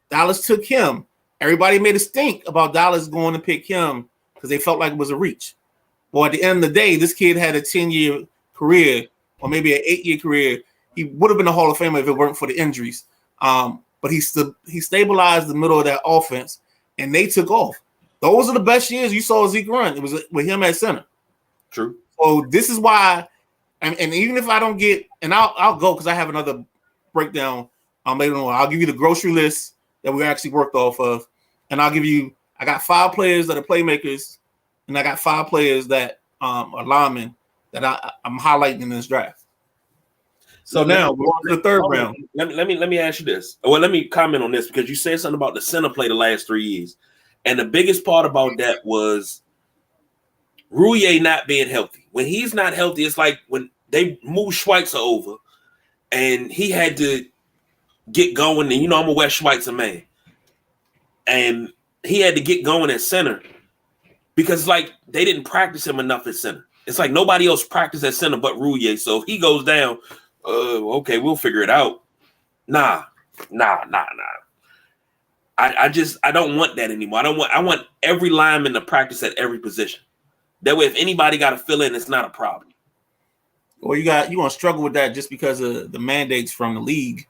Dallas took him. Everybody made a stink about Dallas going to pick him because they felt like it was a reach. Well, at the end of the day, this kid had a 10-year career or maybe an 8-year career. He would have been a Hall of Famer if it weren't for the injuries. But he stabilized the middle of that offense, and they took off. Those are the best years you saw Zeke run. It was with him at center. True. So this is why, and even if I don't get, and I'll go because I have another breakdown later on. I'll give you the grocery list that we actually worked off of, and I'll give you. I got 5 players that are playmakers, and I got 5 players that are linemen that I'm highlighting in this draft. So now we're on to the third round. Let me ask you this. Well, let me comment on this because you said something about the center play the last 3 years, and the biggest part about that was Rouye not being healthy. When he's not healthy, it's like when they moved Schweitzer over, and he had to get going. And I'm a Wes Schweitzer man, and he had to get going at center because like they didn't practice him enough at center. It's like nobody else practiced at center but Rouye. So if he goes down, okay, we'll figure it out. Nah. I don't want that anymore. I want every lineman to practice at every position. That way, if anybody got to fill in, it's not a problem. Well, you're gonna struggle with that just because of the mandates from the league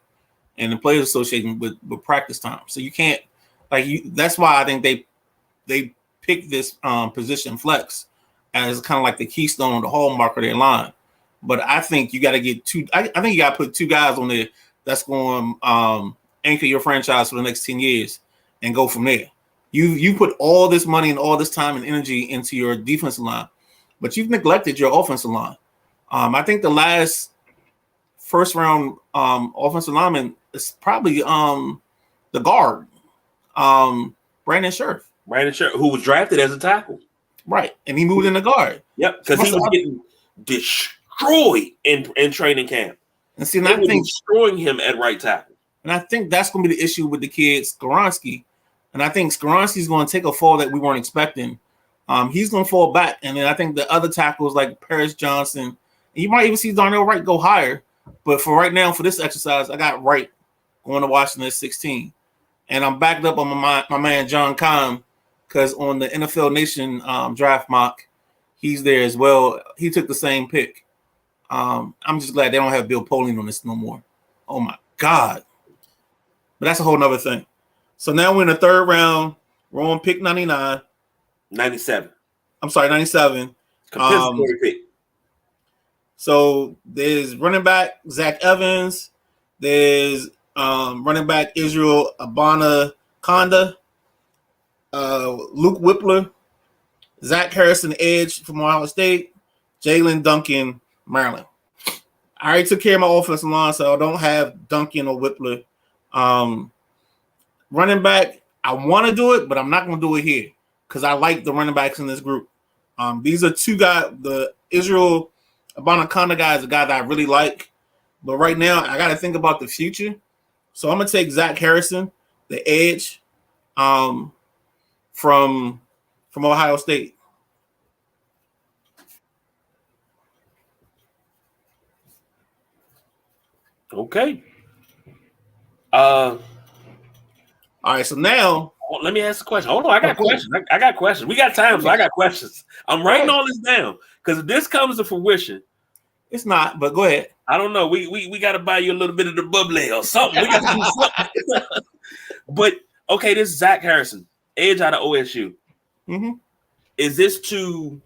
and the Players Association with practice time. So you can't that's why I think they picked this position flex as kind of like the keystone or the hallmark of their line. But I think you got to get 2. I think you got to put 2 guys on there that's going anchor your franchise for the next 10 years and go from there. You put all this money and all this time and energy into your defensive line, but you've neglected your offensive line. I think the last first round offensive lineman is probably the guard, Brandon Scherf. Brandon Scherf, who was drafted as a tackle. Right, and he moved in the guard. Yep, because he was getting destroyed in training camp. And see, and I think destroying him at right tackle. And I think that's going to be the issue with the kid Skoronski. And I think Skoronski's going to take a fall that we weren't expecting. He's going to fall back, and then I think the other tackles like Paris Johnson, and you might even see Darnell Wright go higher. But for right now, for this exercise, I got Wright going to Washington at 16, and I'm backed up on my man John Kahn because on the NFL Nation draft mock, he's there as well. He took the same pick. I'm just glad they don't have Bill Polian on this no more. Oh my God! But that's a whole nother thing. So now we're in the third round. We're on pick 99. 97. I'm sorry, 97. Compensatory pick. So there's running back Zach Evans. There's running back Israel Abana-Conda. Luke Whippler. Zach Harrison, edge from Ohio State. Jalen Duncan, Maryland. I already took care of my offensive line, so I don't have Duncan or Whippler. Running back, I want to do it, but I'm not going to do it here because I like the running backs in this group. These are 2 guys. The Israel Abana-Conda guy is a guy that I really like. But right now, I got to think about the future. So I'm going to take Zach Harrison, the edge from Ohio State. Okay. All right, so now let me ask a question. Hold on, I got questions. I got questions. We got time, so I got questions. I'm writing all this down because if this comes to fruition, it's not. But go ahead. I don't know. We got to buy you a little bit of the bubbly or something. We got to do something. But okay, this is Zach Harrison, edge out of OSU. Mm-hmm. Is this to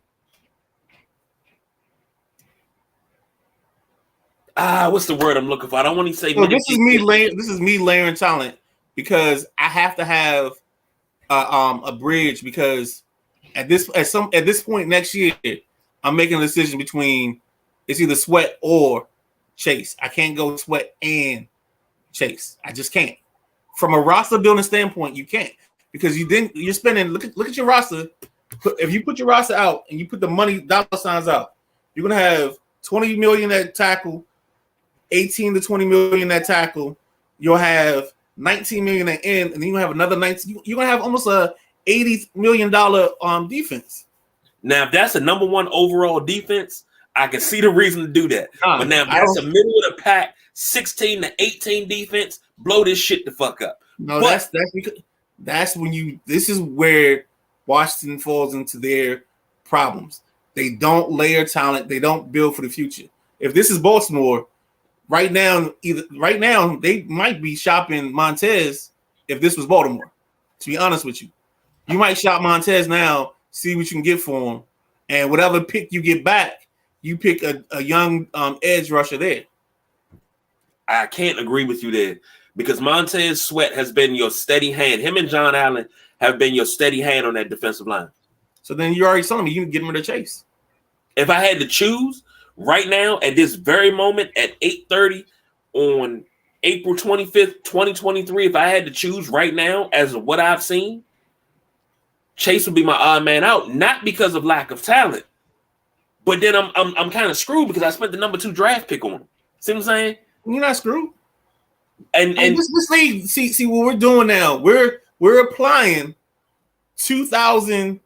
what's the word I'm looking for? I don't want to say. So this is me layering talent because I have to have a bridge because at this point next year, I'm making a decision between it's either Sweat or Chase. I can't go Sweat and Chase. I just can't. From a roster building standpoint, you can't because you're spending. Look at your roster. If you put your roster out and you put the money dollar signs out, you're gonna have 20 million at tackle, 18 to 20 million at tackle. You'll have 19 million at end, and then you have another 19. You're gonna have almost a $80 million defense. Now, if that's a number 1 overall defense, I can see the reason to do that. But now, if that's a middle of the pack, 16 to 18 defense, blow this shit the fuck up. No, that's because that's when you. This is where Washington falls into their problems. They don't layer talent. They don't build for the future. If this is Baltimore, right now they might be shopping Montez. If this was Baltimore, to be honest with you, you might shop Montez now, see what you can get for him, and whatever pick you get back, you pick a young edge rusher there. I can't agree with you there because Montez Sweat has been your steady hand. Him and John Allen have been your steady hand on that defensive line. So then you already telling me you can get rid of Chase. If I had to choose right now at this very moment at 8:30 on April 25th, 2023, if I had to choose right now as of what I've seen, Chase would be my odd man out, not because of lack of talent, but then I'm kind of screwed because I spent the number 2 draft pick on him. See what I'm saying? You're not screwed. And this league, see what we're doing now. We're applying 2000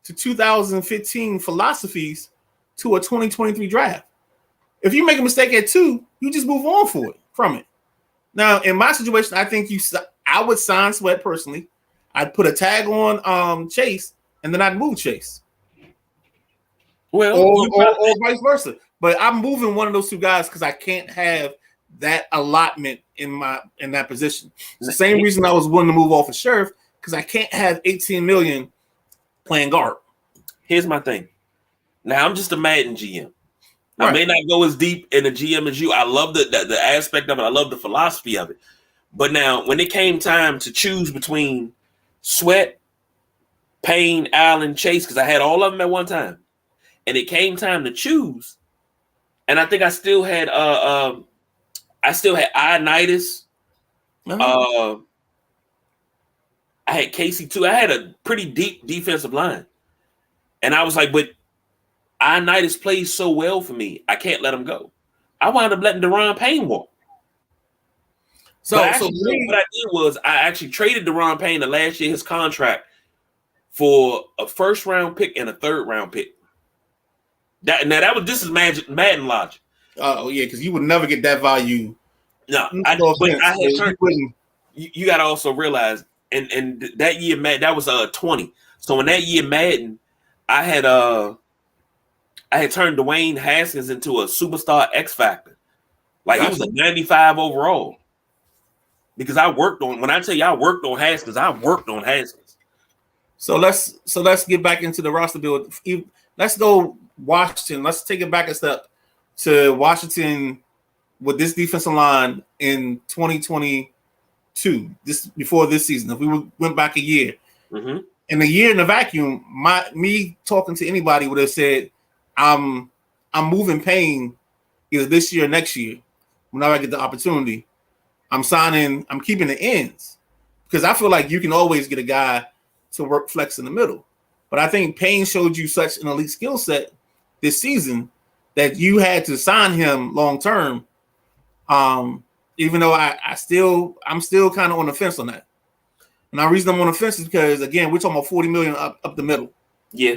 to 2015 philosophies to a 2023 draft. If you make a mistake at 2, you just move on from it. Now, in my situation, I think I would sign Sweat personally. I'd put a tag on Chase, and then I'd move Chase. Well, or vice versa. But I'm moving one of those 2 guys because I can't have that allotment in that position. It's the same reason I was willing to move off of Sheriff, because I can't have 18 million playing guard. Here's my thing. Now I'm just a Madden GM. Right. I may not go as deep in the GM as you. I love the aspect of it. I love the philosophy of it. But now, when it came time to choose between Sweat, Payne, Allen, Chase, because I had all of them at one time, and it came time to choose, and I think I still had Ioannidis. Uh-huh. I had Casey too. I had a pretty deep defensive line, and I was like, but Ioannidis plays so well for me, I can't let him go. I wound up letting Daron Payne walk. So what I did was I actually traded Daron Payne the last year his contract for a 1st round pick and a 3rd round pick. This is Madden logic. Oh yeah, because you would never get that value. No, you got to also realize, and that year Madden, that was 20. So in that year Madden, I had turned Dwayne Haskins into a superstar X factor. Like he was a 95 overall. Because I worked on Haskins, I worked on Haskins. So let's get back into the roster build. Let's go Washington. Let's take it back a step to Washington with this defensive line in 2022. This before this season. If we went back a year, in a year in a vacuum, me talking to anybody would have said, I'm moving Payne either this year or next year whenever I get the opportunity. I'm keeping the ends because I feel like you can always get a guy to work flex in the middle. But I think Payne showed you such an elite skill set this season that you had to sign him long term. Even though I'm still kind of on the fence on that. And the reason I'm on the fence is because again, we're talking about $40 million up the middle. Yeah.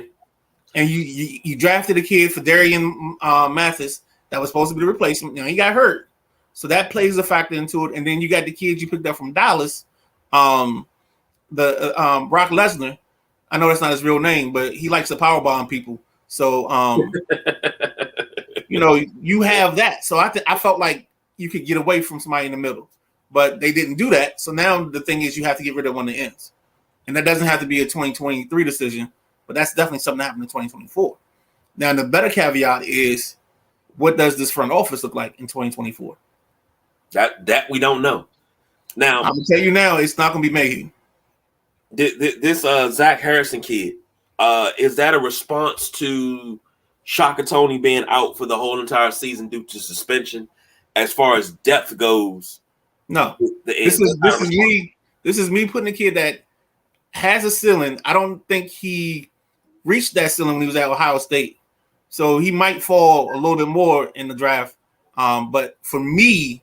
And you drafted a kid for Darian Mathis that was supposed to be the replacement. He got hurt. So that plays a factor into it. And then you got the kids you picked up from Dallas, Brock Lesnar. I know that's not his real name, but he likes to powerbomb people. So, you have that. So I felt like you could get away from somebody in the middle, but they didn't do that. So now the thing is you have to get rid of one of the ends. And that doesn't have to be a 2023 decision, but that's definitely something that happened in 2024. Now, the better caveat is, what does this front office look like in 2024? That we don't know. Now I'm gonna tell you now, it's not gonna be Mayhew. This Zach Harrison kid, is that a response to Shaka Toney being out for the whole entire season due to suspension? As far as depth goes, no. This is me putting a kid that has a ceiling. I don't think he reached that ceiling when he was at Ohio State, so he might fall a little bit more in the draft. But for me,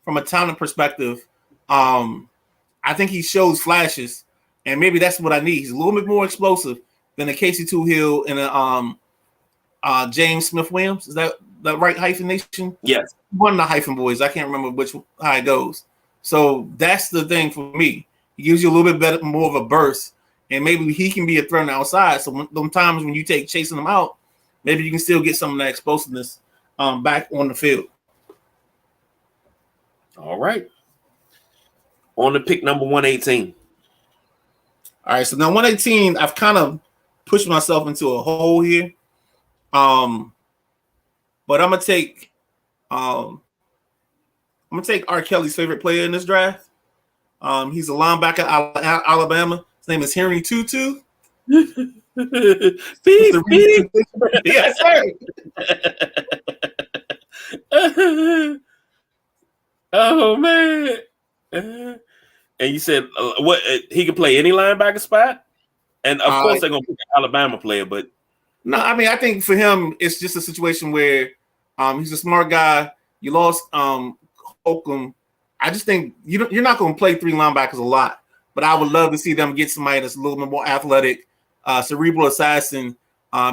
from a talent perspective, I think he shows flashes, and maybe that's what I need. He's a little bit more explosive than a Casey Toohill and a James Smith-Williams. Is that right hyphenation? Yes. One of the hyphen boys. I can't remember how it goes. So that's the thing for me. He gives you a little bit better, more of a burst, and maybe he can be a threat on the outside. So sometimes when you take chasing him out, maybe you can still get some of that explosiveness back on the field. All right. On to pick number 118. All right, so now 118, I've kind of pushed myself into a hole here. But I'm gonna take R. Kelly's favorite player in this draft. He's a linebacker out of Alabama. His name is Henry Tutu. Beep, beep. Yes, sir. Oh man! And you said what? He could play any linebacker spot, and of course they're gonna pick an Alabama player. But no, I mean I think for him it's just a situation where he's a smart guy. You lost Holcomb. I just think you're not going to play three linebackers a lot, but I would love to see them get somebody that's a little bit more athletic, cerebral assassin.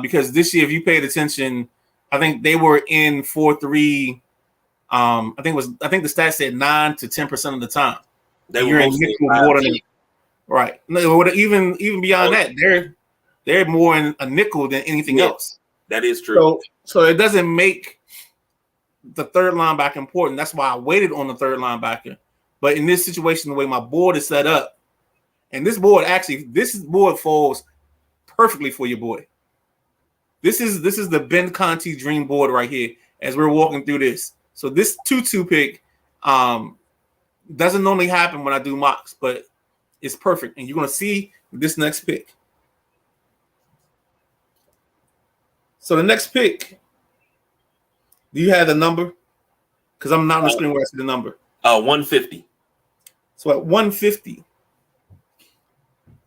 Because this year, if you paid attention, I think they were in 4-3. I think the stats said 9 to 10% of the time. They were mostly more than right. No, even beyond that, they're more in a nickel than anything else. That is true. So it doesn't make the third linebacker important. That's why I waited on the third linebacker. But in this situation, the way my board is set up, and this board falls perfectly for your boy. This is the Ben Conti dream board right here as we're walking through this. So this 2-2 pick doesn't normally happen when I do mocks, but it's perfect. And you're going to see this next pick. So the next pick, do you have the number? Because I'm not on the screen where I see the number. 150. So at 150,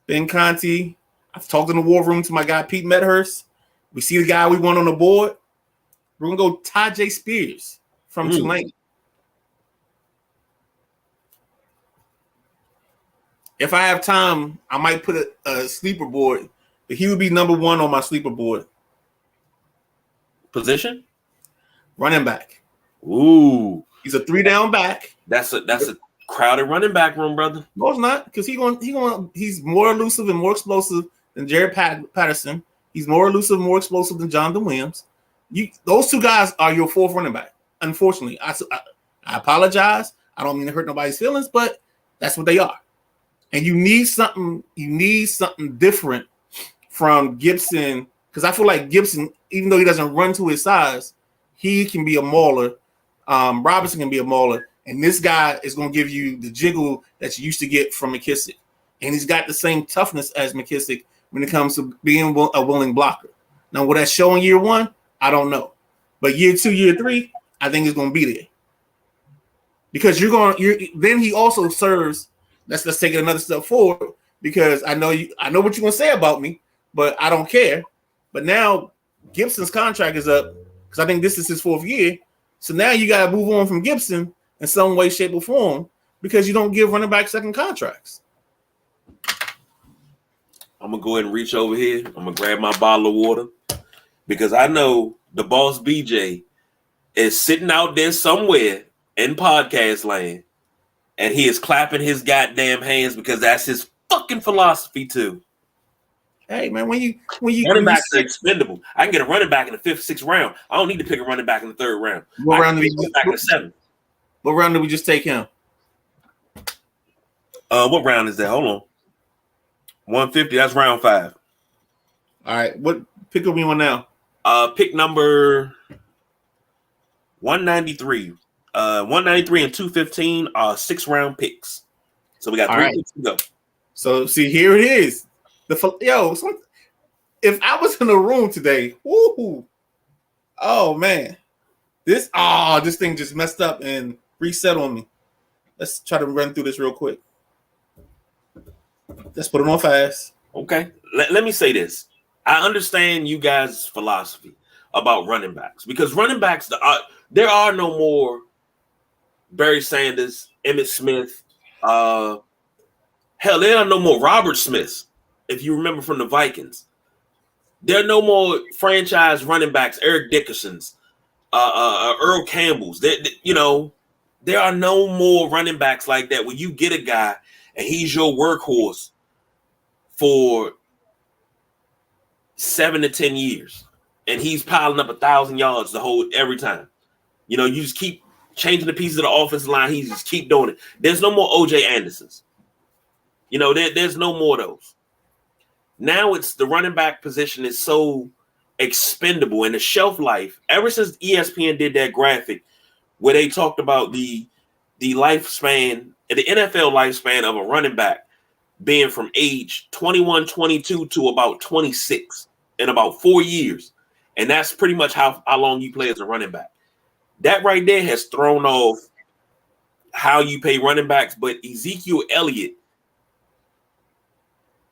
Ben Conti. I've talked in the war room to my guy Pete Medhurst. We see the guy we want on the board. We're gonna go Tyjae Spears from Tulane. If I have time, I might put a sleeper board, but he would be number 1 on my sleeper board. Position? Running back. Ooh, he's a 3-down back. That's a crowded running back room, brother. No, it's not, because he's more elusive and more explosive than Jared Patterson. He's more elusive, more explosive than Jonathan Williams. Those two guys are your fourth running back. Unfortunately, I apologize. I don't mean to hurt nobody's feelings, but that's what they are. And you need something. You need something different from Gibson, because I feel like Gibson, even though he doesn't run to his size, he can be a mauler. Robinson can be a mauler, and this guy is going to give you the jiggle that you used to get from McKissick. And he's got the same toughness as McKissick when it comes to being a willing blocker. Now, will that show in year 1? I don't know. But year 2, year 3, I think it's going to be there. Because then he also serves, let's take it another step forward, because I know what you're going to say about me, but I don't care. But now Gibson's contract is up, because I think this is his 4th year. So now you got to move on from Gibson in some way, shape, or form, because you don't give running back second contracts. I'm going to go ahead and reach over here. I'm going to grab my bottle of water, because I know the boss BJ is sitting out there somewhere in podcast land, and he is clapping his goddamn hands, because that's his fucking philosophy too. Hey man, when you running backs are expendable. I can get a running back in the 5th, 6th round. I don't need to pick a running back in the 3rd round. What round did we back in the 7th? What round did we just take him? What round is that? Hold on. 150. That's round 5. All right. What pick are we on now? Pick number 193. 193 and 215 are 6-round picks. So we got 3 picks to go. So see, here it is. If I was in the room today, woo, oh man, this thing just messed up and reset on me. Let's try to run through this real quick. Let's put it on fast. Okay. Let me say this. I understand you guys' philosophy about running backs, because running backs, there are no more Barry Sanders, Emmitt Smith. Hell, there are no more Robert Smiths. If you remember from the Vikings, there are no more franchise running backs, Eric Dickersons, Earl Campbell's. There are no more running backs like that where you get a guy and he's your workhorse for 7 to 10 years, and he's piling up 1,000 yards every time. You just keep changing the pieces of the offensive line. He just keep doing it. There's no more O.J. Andersons. There's no more of those. Now it's the running back position is so expendable, and the shelf life, ever since ESPN did that graphic where they talked about the lifespan, the NFL lifespan of a running back being from age 21, 22 to about 26 in about 4 years. And that's pretty much how long you play as a running back. That right there has thrown off how you pay running backs, but Ezekiel Elliott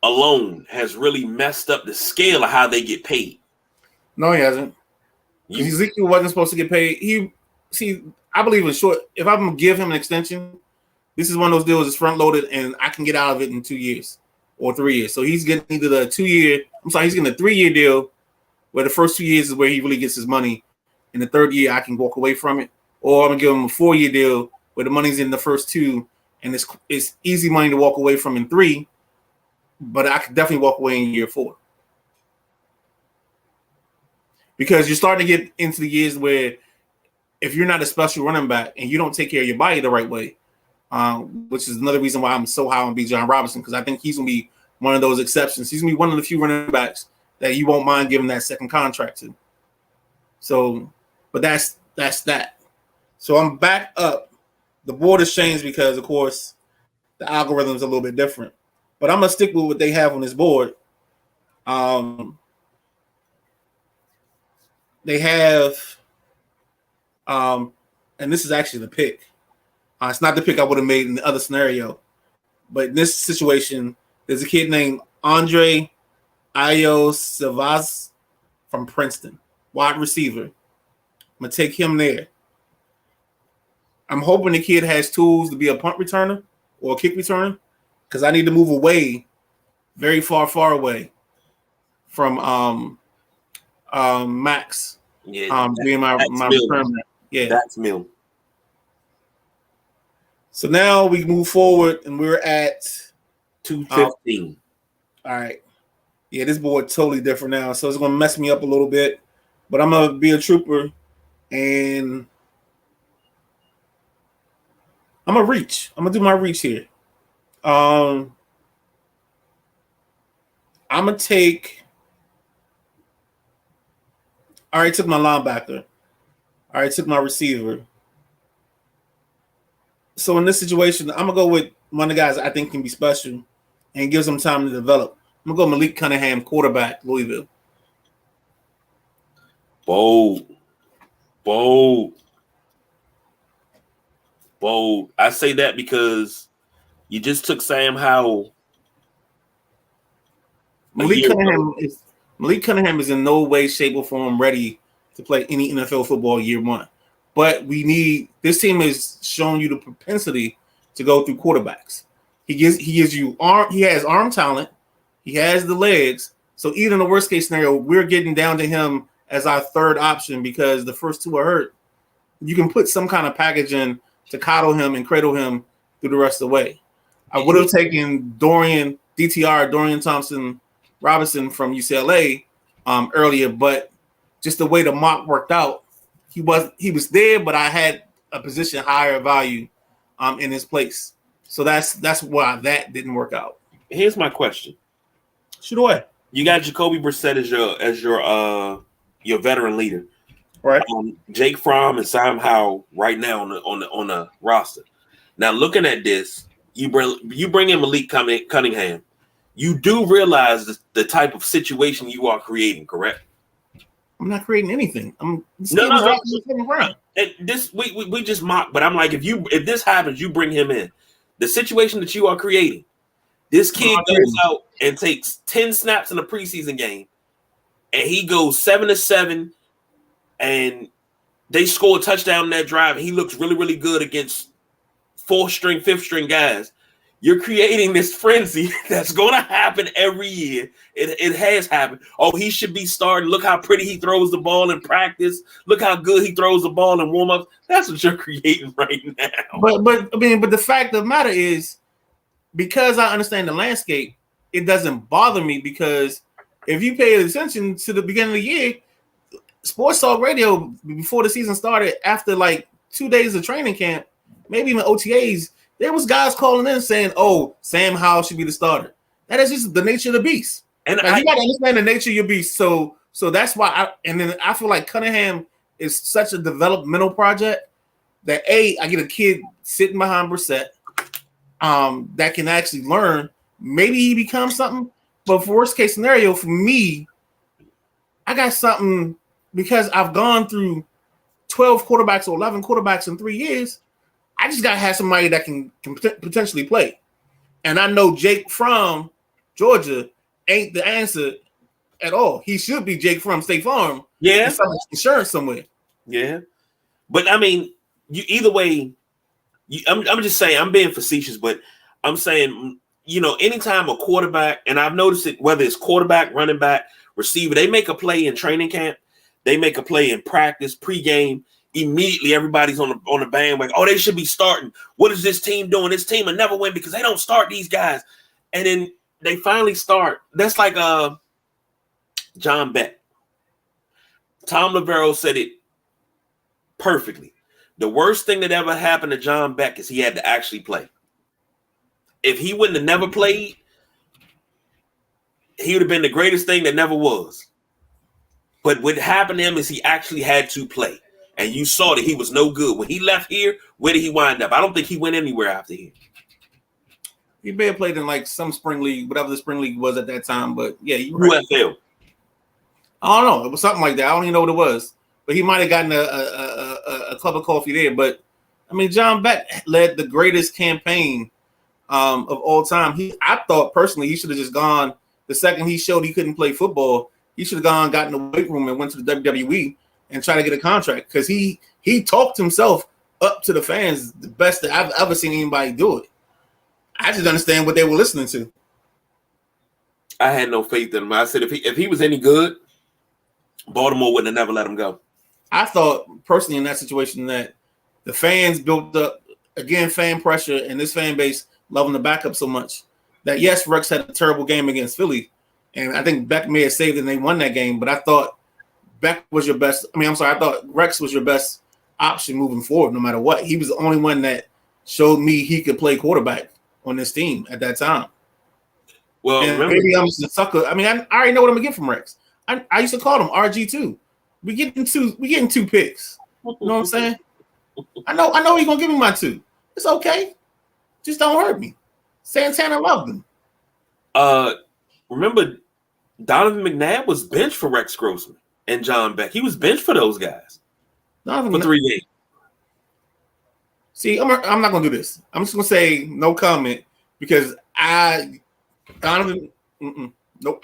alone has really messed up the scale of how they get paid. No, he hasn't. Ezekiel wasn't supposed to get paid. I believe in short. If I'm gonna give him an extension, this is one of those deals that's front loaded, and I can get out of it in 2 years or 3 years. So he's getting either the 2 year. I'm sorry, he's getting a 3 year deal, where the first 2 years is where he really gets his money, and the third year I can walk away from it, or I'm gonna give him a 4 year deal where the money's in the first 2, and it's easy money to walk away from in 3, but I could definitely walk away in year 4. Because you're starting to get into the years where if you're not a special running back and you don't take care of your body the right way, which is another reason why I'm so high on Bijan Robinson, because I think he's going to be one of those exceptions. He's going to be one of the few running backs that you won't mind giving that second contract to. So, but that's that. So I'm back up. The board has changed because, of course, the algorithm is a little bit different. But I'm going to stick with what they have on this board. They have, and this is actually the pick. It's not the pick I would have made in the other scenario. But in this situation, there's a kid named Andre Io-Savaz from Princeton, wide receiver. I'm going to take him there. I'm hoping the kid has tools to be a punt returner or a kick returner, because I need to move away, very far away from Max. Yeah, being my return. Yeah, that's Mill. So now we move forward, and we're at 215. All right. Yeah, this board totally different now, so it's gonna mess me up a little bit, but I'm gonna be a trooper, and I'm gonna reach. I'm gonna do my reach here. I'm gonna take. I already took my linebacker. I already took my receiver. So in this situation, I'm gonna go with one of the guys I think can be special and gives them time to develop. I'm gonna go Malik Cunningham, quarterback, Louisville. Bold. I say that because you just took Sam Howell. Malik Cunningham is in no way, shape, or form ready to play any NFL football year one. But this team has shown you the propensity to go through quarterbacks. He gives you arm. He has arm talent. He has the legs. So even in the worst case scenario, we're getting down to him as our third option because the first two are hurt. You can put some kind of package in to coddle him and cradle him through the rest of the way. I would have taken Dorian Thompson Robinson from UCLA earlier, but just the way the mock worked out, he was there, but I had a position higher value in his place. So that's why that didn't work out. Here's my question. Shoot away. You got Jacoby Brissett as your veteran leader, right? Jake Fromm and Sam Howell right now on the roster. Now looking at this, you bring in Malik Cunningham. You do realize the type of situation you are creating, correct? I'm not creating anything. No. And this we just mock, but I'm like, if this happens, you bring him in. The situation that you are creating, this kid goes out and takes 10 snaps in a preseason game, and he goes 7-7, and they score a touchdown in that drive. And he looks really, really good against 4th-string, 5th-string guys. You're creating this frenzy that's going to happen every year. It has happened. Oh, he should be starting. Look how pretty he throws the ball in practice. Look how good he throws the ball in warm-ups. That's what you're creating right now. But the fact of the matter is, because I understand the landscape, it doesn't bother me, because if you pay attention to the beginning of the year, Sports Talk Radio, before the season started, after like 2 days of training camp, maybe even OTAs, there was guys calling in saying, "Oh, Sam Howell should be the starter." That is just the nature of the beast. And you got to understand the nature of your beast. So So that's why and then I feel like Cunningham is such a developmental project that I get a kid sitting behind Brissett that can actually learn. Maybe he becomes something, but for worst case scenario, for me, I got something because I've gone through 12 quarterbacks or 11 quarterbacks in 3 years. I just got to have somebody that can potentially play. And I know Jake from Georgia ain't the answer at all. He should be Jake from State Farm. Yeah. Insurance somewhere. Yeah. But I mean, you either way, I'm just saying, I'm being facetious, but I'm saying, anytime a quarterback, and I've noticed it, whether it's quarterback, running back, receiver, they make a play in training camp, they make a play in practice, pregame, immediately everybody's on the bandwagon. Oh, they should be starting. What is this team doing? This team will never win because they don't start these guys. And then they finally start. That's like John Beck. Tom Lavero said it perfectly. The worst thing that ever happened to John Beck is he had to actually play. If he wouldn't have never played, he would have been the greatest thing that never was. But what happened to him is he actually had to play. And you saw that he was no good. When he left here, where did he wind up? I don't think he went anywhere after here. He may have played in like some spring league, whatever the spring league was at that time. But yeah, you were right. UFL. I don't know. It was something like that. I don't even know what it was. But he might have gotten a cup of coffee there. But, I mean, John Beck led the greatest campaign of all time. I thought, personally, he should have just gone the second he showed he couldn't play football. He should have gone, got in the weight room and went to the WWE and tried to get a contract because he talked himself up to the fans the best that I've ever seen anybody do it. I just understand what they were listening to. I had no faith in him. I said if he was any good, Baltimore wouldn't have never let him go. I thought personally in that situation that the fans built up, again, fan pressure, and this fan base loving the backup so much that, yes, Rex had a terrible game against Philly, and I think Beck may have saved it and they won that game, but I thought Beck was your best. I thought Rex was your best option moving forward no matter what. He was the only one that showed me he could play quarterback on this team at that time. Well, maybe I'm just a sucker. I mean, I already know what I'm going to get from Rex. I used to call him RG2. We getting two picks. You know what I'm saying? I know he's gonna give me my 2. It's okay. Just don't hurt me. Santana loved him. Remember, Donovan McNabb was benched for Rex Grossman and John Beck. He was benched for those guys for 3 games. See, I'm not gonna do this. I'm just gonna say no comment because Donovan, nope,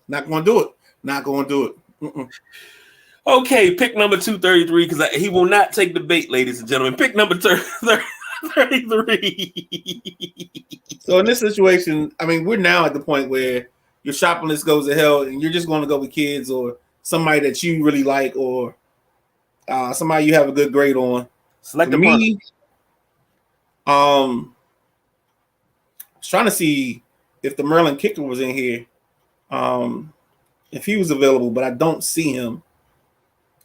not gonna do it. Not gonna do it. Okay, pick number 233 because he will not take the bait, ladies and gentlemen. Pick number 33. So in this situation, I mean, we're now at the point where your shopping list goes to hell, and you're just going to go with kids or somebody that you really like, or somebody you have a good grade on. Select me. I was trying to see if the Maryland kicker was in here, if he was available, but I don't see him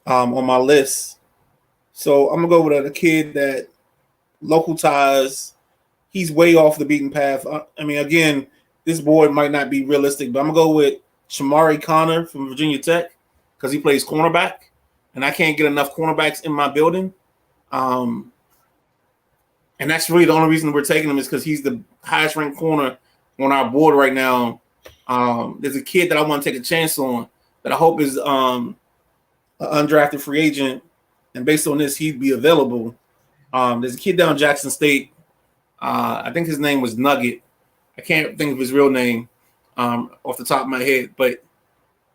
on my list. So I'm gonna go with a kid that local ties. He's way off the beaten path. I mean, again, this board might not be realistic, but I'm gonna go with Shamari Connor from Virginia Tech because he plays cornerback, and I can't get enough cornerbacks in my building. And that's really the only reason we're taking him is because he's the highest ranked corner on our board right now. There's a kid that I want to take a chance on that I hope is an undrafted free agent, and based on this, he'd be available. There's a kid down Jackson State. I think his name was Nugget. I can't think of his real name off the top of my head, but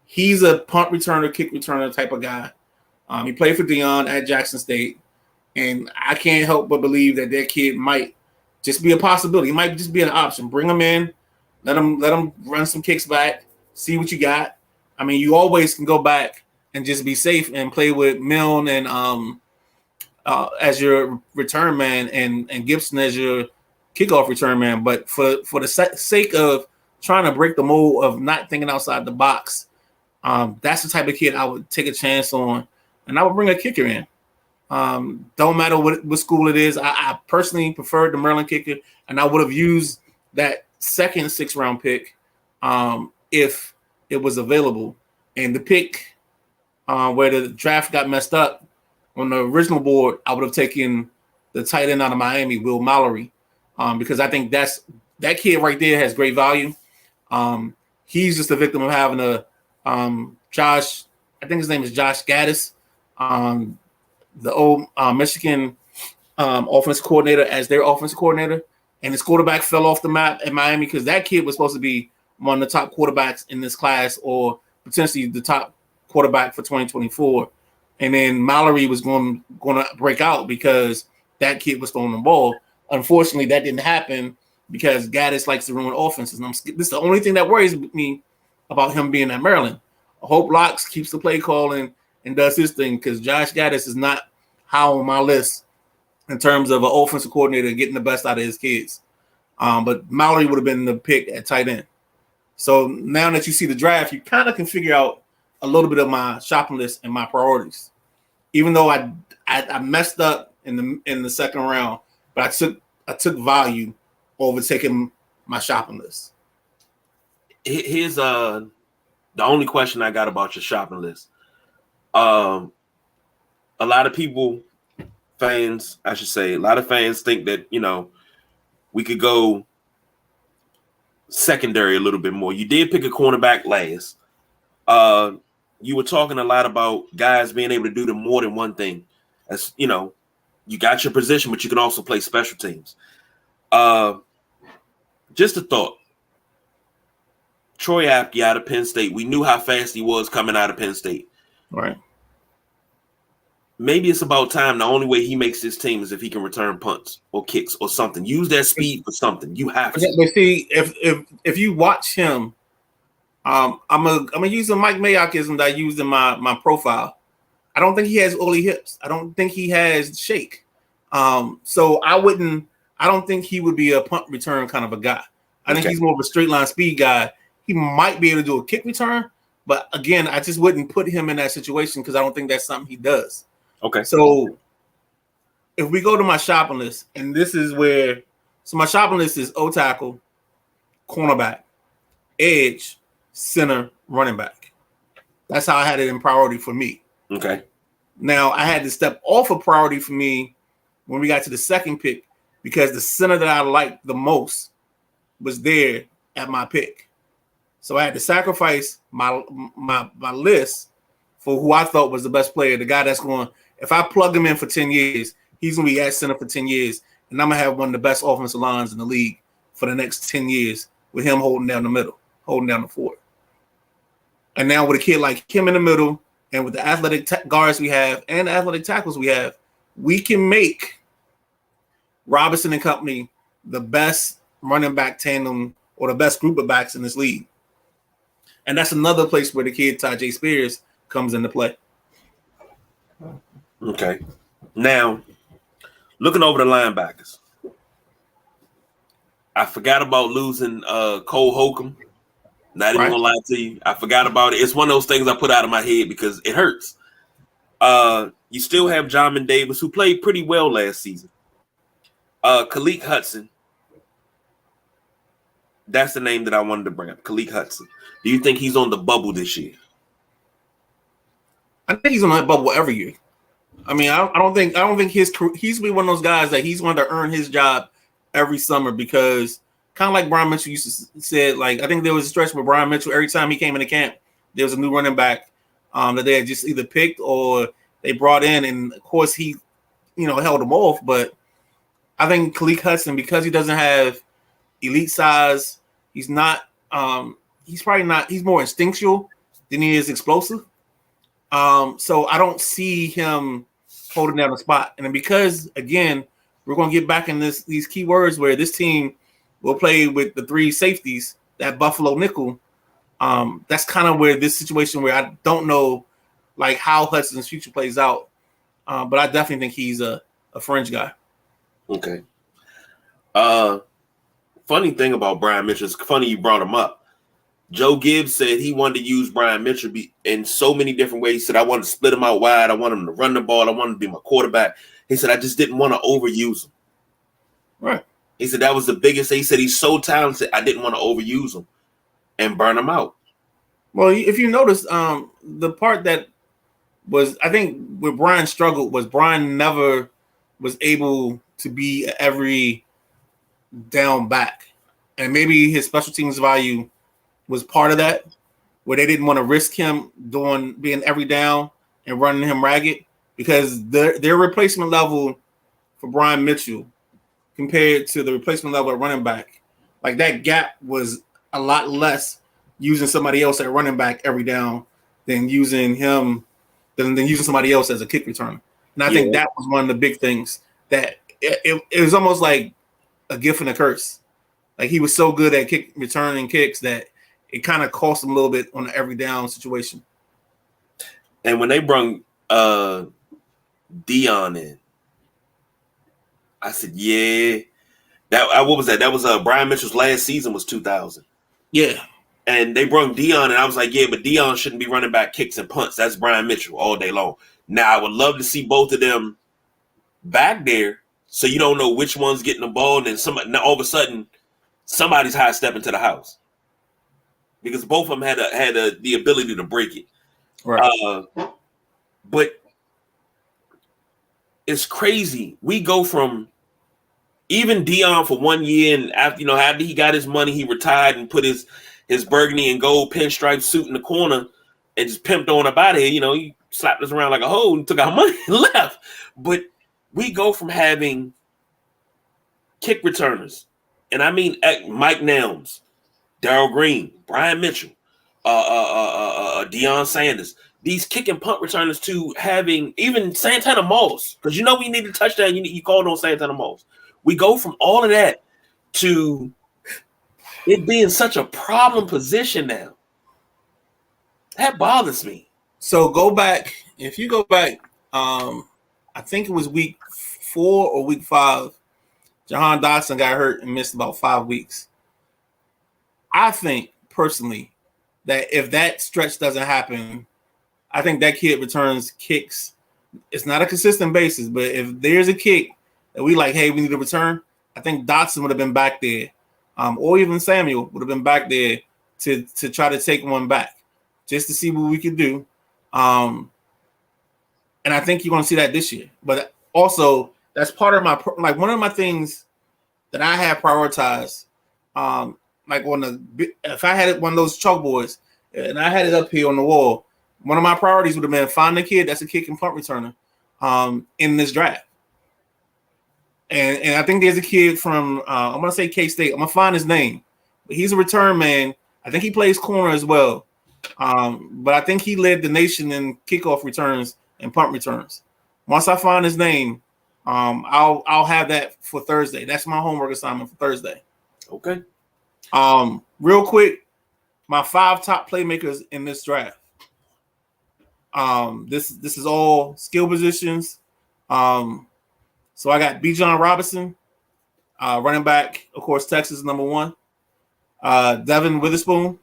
he's a punt returner, kick returner type of guy. He played for Dion at Jackson State, and I can't help but believe that kid might just be a possibility. He might just be an option. Bring him in, let him run some kicks back, see what you got. I mean, you always can go back and just be safe and play with Milne and as your return man and Gibson as your kickoff return man. But for the sake of trying to break the mold of not thinking outside the box, that's the type of kid I would take a chance on, and I would bring a kicker in. Don't matter what school it is. I personally preferred the Maryland kicker, and I would have used that second 6th round pick if it was available. And the pick where the draft got messed up. On the original board, I would have taken the tight end out of Miami, Will Mallory, because I think that kid right there has great value. He's just a victim of having Josh. I think his name is Josh Gaddis, the old Michigan offensive coordinator, as their offensive coordinator, and his quarterback fell off the map at Miami because that kid was supposed to be one of the top quarterbacks in this class, or potentially the top quarterback for 2024. And then Mallory was going to break out because that kid was throwing the ball. Unfortunately, that didn't happen because Gaddis likes to ruin offenses. And this is the only thing that worries me about him being at Maryland. I hope Locks keeps the play calling and does his thing, because Josh Gaddis is not high on my list in terms of an offensive coordinator getting the best out of his kids. But Mallory would have been the pick at tight end. So now that you see the draft, you kind of can figure out a little bit of my shopping list and my priorities. Even though I messed up in the second round, but I took value over taking my shopping list. Here's the only question I got about your shopping list. A lot of people, fans, I should say, a lot of fans think that, we could go secondary a little bit more. You did pick a cornerback last. You were talking a lot about guys being able to do more than one thing. As you got your position, but you can also play special teams. Just a thought. Troy Apke out of Penn State. We knew how fast he was coming out of Penn State. Right. Maybe it's about time. The only way he makes his team is if he can return punts or kicks or something. Use that speed for something. You have to. But see, if you watch him, I'm gonna use the Mike Mayockism that I used in my profile. I don't think he has oily hips. I don't think he has shake. So I don't think he would be a punt return kind of a guy. I think he's more of a straight line speed guy. He might be able to do a kick return, but again, I just wouldn't put him in that situation because I don't think that's something he does. Okay. So if we go to my shopping list, and this is where, so my shopping list is O tackle, cornerback, edge, center, running back. That's how I had it in priority for me. Okay. Now I had to step off of priority for me when we got to the second pick because the center that I liked the most was there at my pick. So I had to sacrifice my list for who I thought was the best player, the guy that's going, if I plug him in for 10 years, he's going to be at center for 10 years, and I'm going to have one of the best offensive lines in the league for the next 10 years with him holding down the middle, holding down the fort. And now with a kid like him in the middle and with the athletic guards we have and the athletic tackles we have, we can make Robinson and company the best running back tandem or the best group of backs in this league. And that's another place where the kid Tyjae Spears comes into play. Okay. Now, looking over the linebackers, I forgot about losing Cole Holcomb. Not even gonna lie to you, I forgot about it. It's one of those things I put out of my head because it hurts. You still have Jamin Davis, who played pretty well last season. Khaleke Hudson. That's the name that I wanted to bring up. Khaleke Hudson. Do you think he's on the bubble this year? I think he's on that bubble every year. I mean, I don't think he's one of those guys that he's going to earn his job every summer because kind of like Brian Mitchell used to say, like I think there was a stretch where Brian Mitchell, every time he came into camp, there was a new running back that they had just either picked or they brought in, and of course he, held him off. But I think Khaleke Hudson, because he doesn't have elite size, he's not. He's probably not. He's more instinctual than he is explosive. So I don't see him holding down the spot. And then because again, we're going to get back in these key words where this team will play with the three safeties, that Buffalo nickel. That's kind of where this situation where I don't know like how Hudson's future plays out. But I definitely think he's a fringe guy. Okay. Funny thing about Brian Mitchell, it's funny you brought him up. Joe Gibbs said he wanted to use Brian Mitchell in so many different ways. He said, I wanted to split him out wide. I want him to run the ball. I want him to be my quarterback. He said, I just didn't want to overuse him. Right. He said that was the biggest thing. He said he's so talented, I didn't want to overuse him and burn him out. Well, if you notice, the part that was I think where Brian struggled was Brian never was able to be every down back, and maybe his special teams value was part of that, where they didn't want to risk him being every down and running him ragged because their replacement level for Brian Mitchell compared to the replacement level at running back, like that gap was a lot less using somebody else at running back every down than using somebody else as a kick returner. And I think that was one of the big things that it was almost like a gift and a curse. Like he was so good at returning kicks that it kind of cost him a little bit on an every down situation. And when they brought Dion in, I said, yeah. What was that? That was Brian Mitchell's last season was 2000. Yeah. And they brought Dion, and I was like, yeah, but Dion shouldn't be running back kicks and punts. That's Brian Mitchell all day long. Now, I would love to see both of them back there so you don't know which one's getting the ball, and then all of a sudden, somebody's high stepping to the house. Because both of them had the ability to break it. Right. But it's crazy. We go from even Dion for 1 year, and after he got his money, he retired and put his burgundy and gold pinstripe suit in the corner and just pimped on up out of here. He slapped us around like a hoe and took our money and left. But we go from having kick returners, and I mean Mike Nelms, Darrell Green, Brian Mitchell, Deion Sanders, these kick and punt returners, to having even Santana Moss, because we need a touchdown. You called on Santana Moss. We go from all of that to it being such a problem position now. That bothers me. So if you go back, I think it was week 4 or week 5, Jahan Dotson got hurt and missed about 5 weeks. I think personally that if that stretch doesn't happen, I think that kid returns kicks. It's not a consistent basis, but if there's a kick that we like, hey, we need a return, I think Dotson would have been back there, or even Samuel would have been back there to try to take one back, just to see what we could do. And I think you're going to see that this year. But also, that's part of one of my things that I have prioritized. If I had one of those chalkboards and I had it up here on the wall, one of my priorities would have been find a kid that's a kick and punt returner in this draft. And I think there's a kid from I'm gonna say K-State. I'm gonna find his name, but he's a return man. I think he plays corner as well. But I think he led the nation in kickoff returns and punt returns. Once I find his name, I'll have that for Thursday. That's my homework assignment for Thursday. Okay. Real quick, my 5 top playmakers in this draft. This is all skill positions. So I got Bijan Robinson, running back, of course, Texas #1. Devin Witherspoon,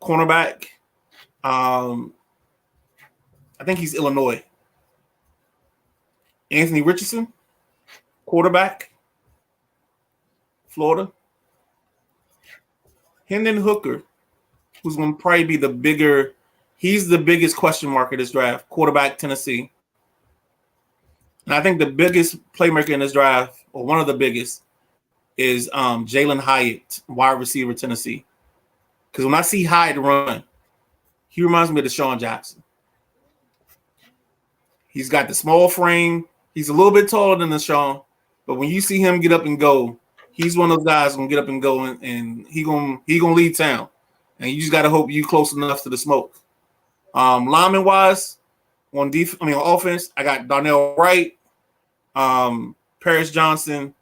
cornerback. I think he's Illinois. Anthony Richardson, quarterback, Florida. Hendon Hooker, who's going to probably be he's the biggest question mark of this draft, quarterback, Tennessee. And I think the biggest playmaker in this draft, or one of the biggest, is Jalen Hyatt, wide receiver, Tennessee. Because when I see Hyatt run, he reminds me of Deshaun Jackson. He's got the small frame. He's a little bit taller than Deshaun, but when you see him get up and go, he's one of those guys gonna get up and go, and he gonna lead town. And you just gotta hope you close enough to the smoke. Lineman wise, on offense, I got Darnell Wright, Paris Johnson.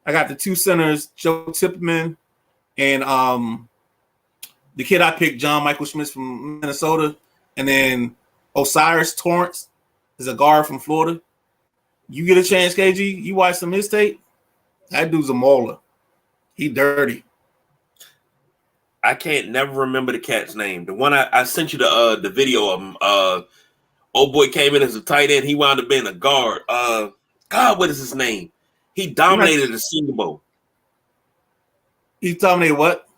I got the 2 centers, Joe Tippmann, and the kid I picked, John Michael Schmitz from Minnesota, and then Osiris Torrance is a guard from Florida. You get a chance, KG, you watch some of his tape, that dude's a mauler. He dirty. I can't never remember the cat's name. The one I sent you the video of him. Old boy came in as a tight end. He wound up being a guard. God, what is his name? He dominated the Senior Bowl. He dominated what?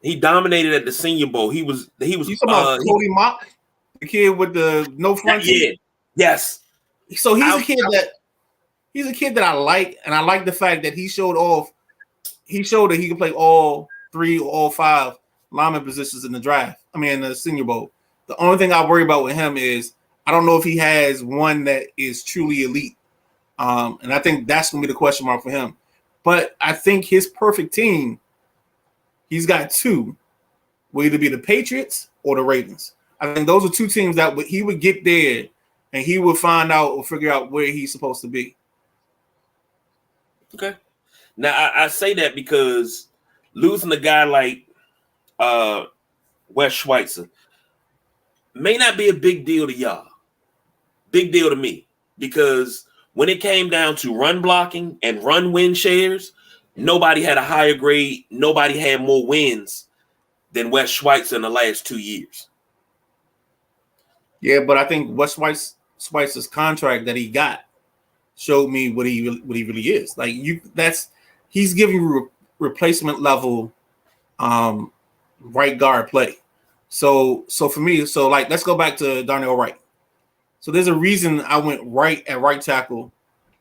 He dominated at the Senior Bowl. He was. You talking about Cody Mock? The kid with the no front teeth. Yeah. Yes. So he's a kid that I like, and I like the fact that he showed that he can play all 3 or all 5 lineman positions in the draft. I mean, in the Senior Bowl. The only thing I worry about with him is I don't know if he has one that is truly elite. And I think that's going to be the question mark for him. But I think his perfect team, he's got 2, will either be the Patriots or the Ravens. I think those are 2 teams that he would get there and he would find out or figure out where he's supposed to be. Okay. Now, I say that because losing a guy like Wes Schweitzer may not be a big deal to y'all. Big deal to me. Because when it came down to run blocking and run win shares, nobody had a higher grade. Nobody had more wins than Wes Schweitzer in the last 2 years. Yeah, but I think Wes Schweitzer's contract that he got showed me what he really is. Like he's giving you replacement level right guard play. So for me, like let's go back to Darnell Wright. So there's a reason I went right at right tackle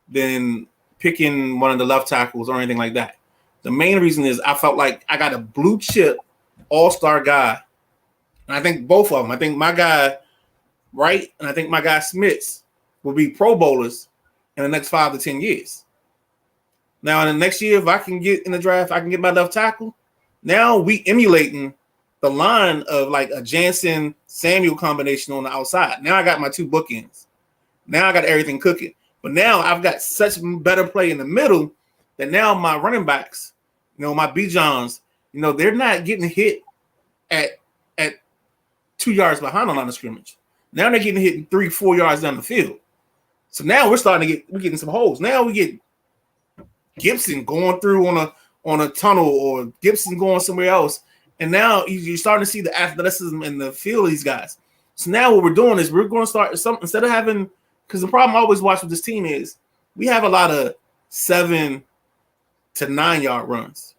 than picking one of the left tackles or anything like that. The main reason is I felt like I got a blue chip all-star guy. And I think both of them, I think my guy Wright and I think my guy Smits will be Pro Bowlers in the next 5 to 10 years. Now, in the next year, if I can get in the draft, I can get my left tackle. Now we emulating the line of like a Jansen Samuel combination on the outside. Now I got my 2 bookends. Now I got everything cooking. But now I've got such better play in the middle that now my running backs, my Bijan, they're not getting hit at 2 yards behind the line of scrimmage. Now they're getting hit 3-4 yards down the field. So now we're getting some holes. Now we get Gibson going through on a tunnel or Gibson going somewhere else. And now you're starting to see the athleticism in the field of these guys. So now what we're doing is we're going to start instead of having, because the problem I always watch with this team is we have a lot of 7 to 9 yard runs.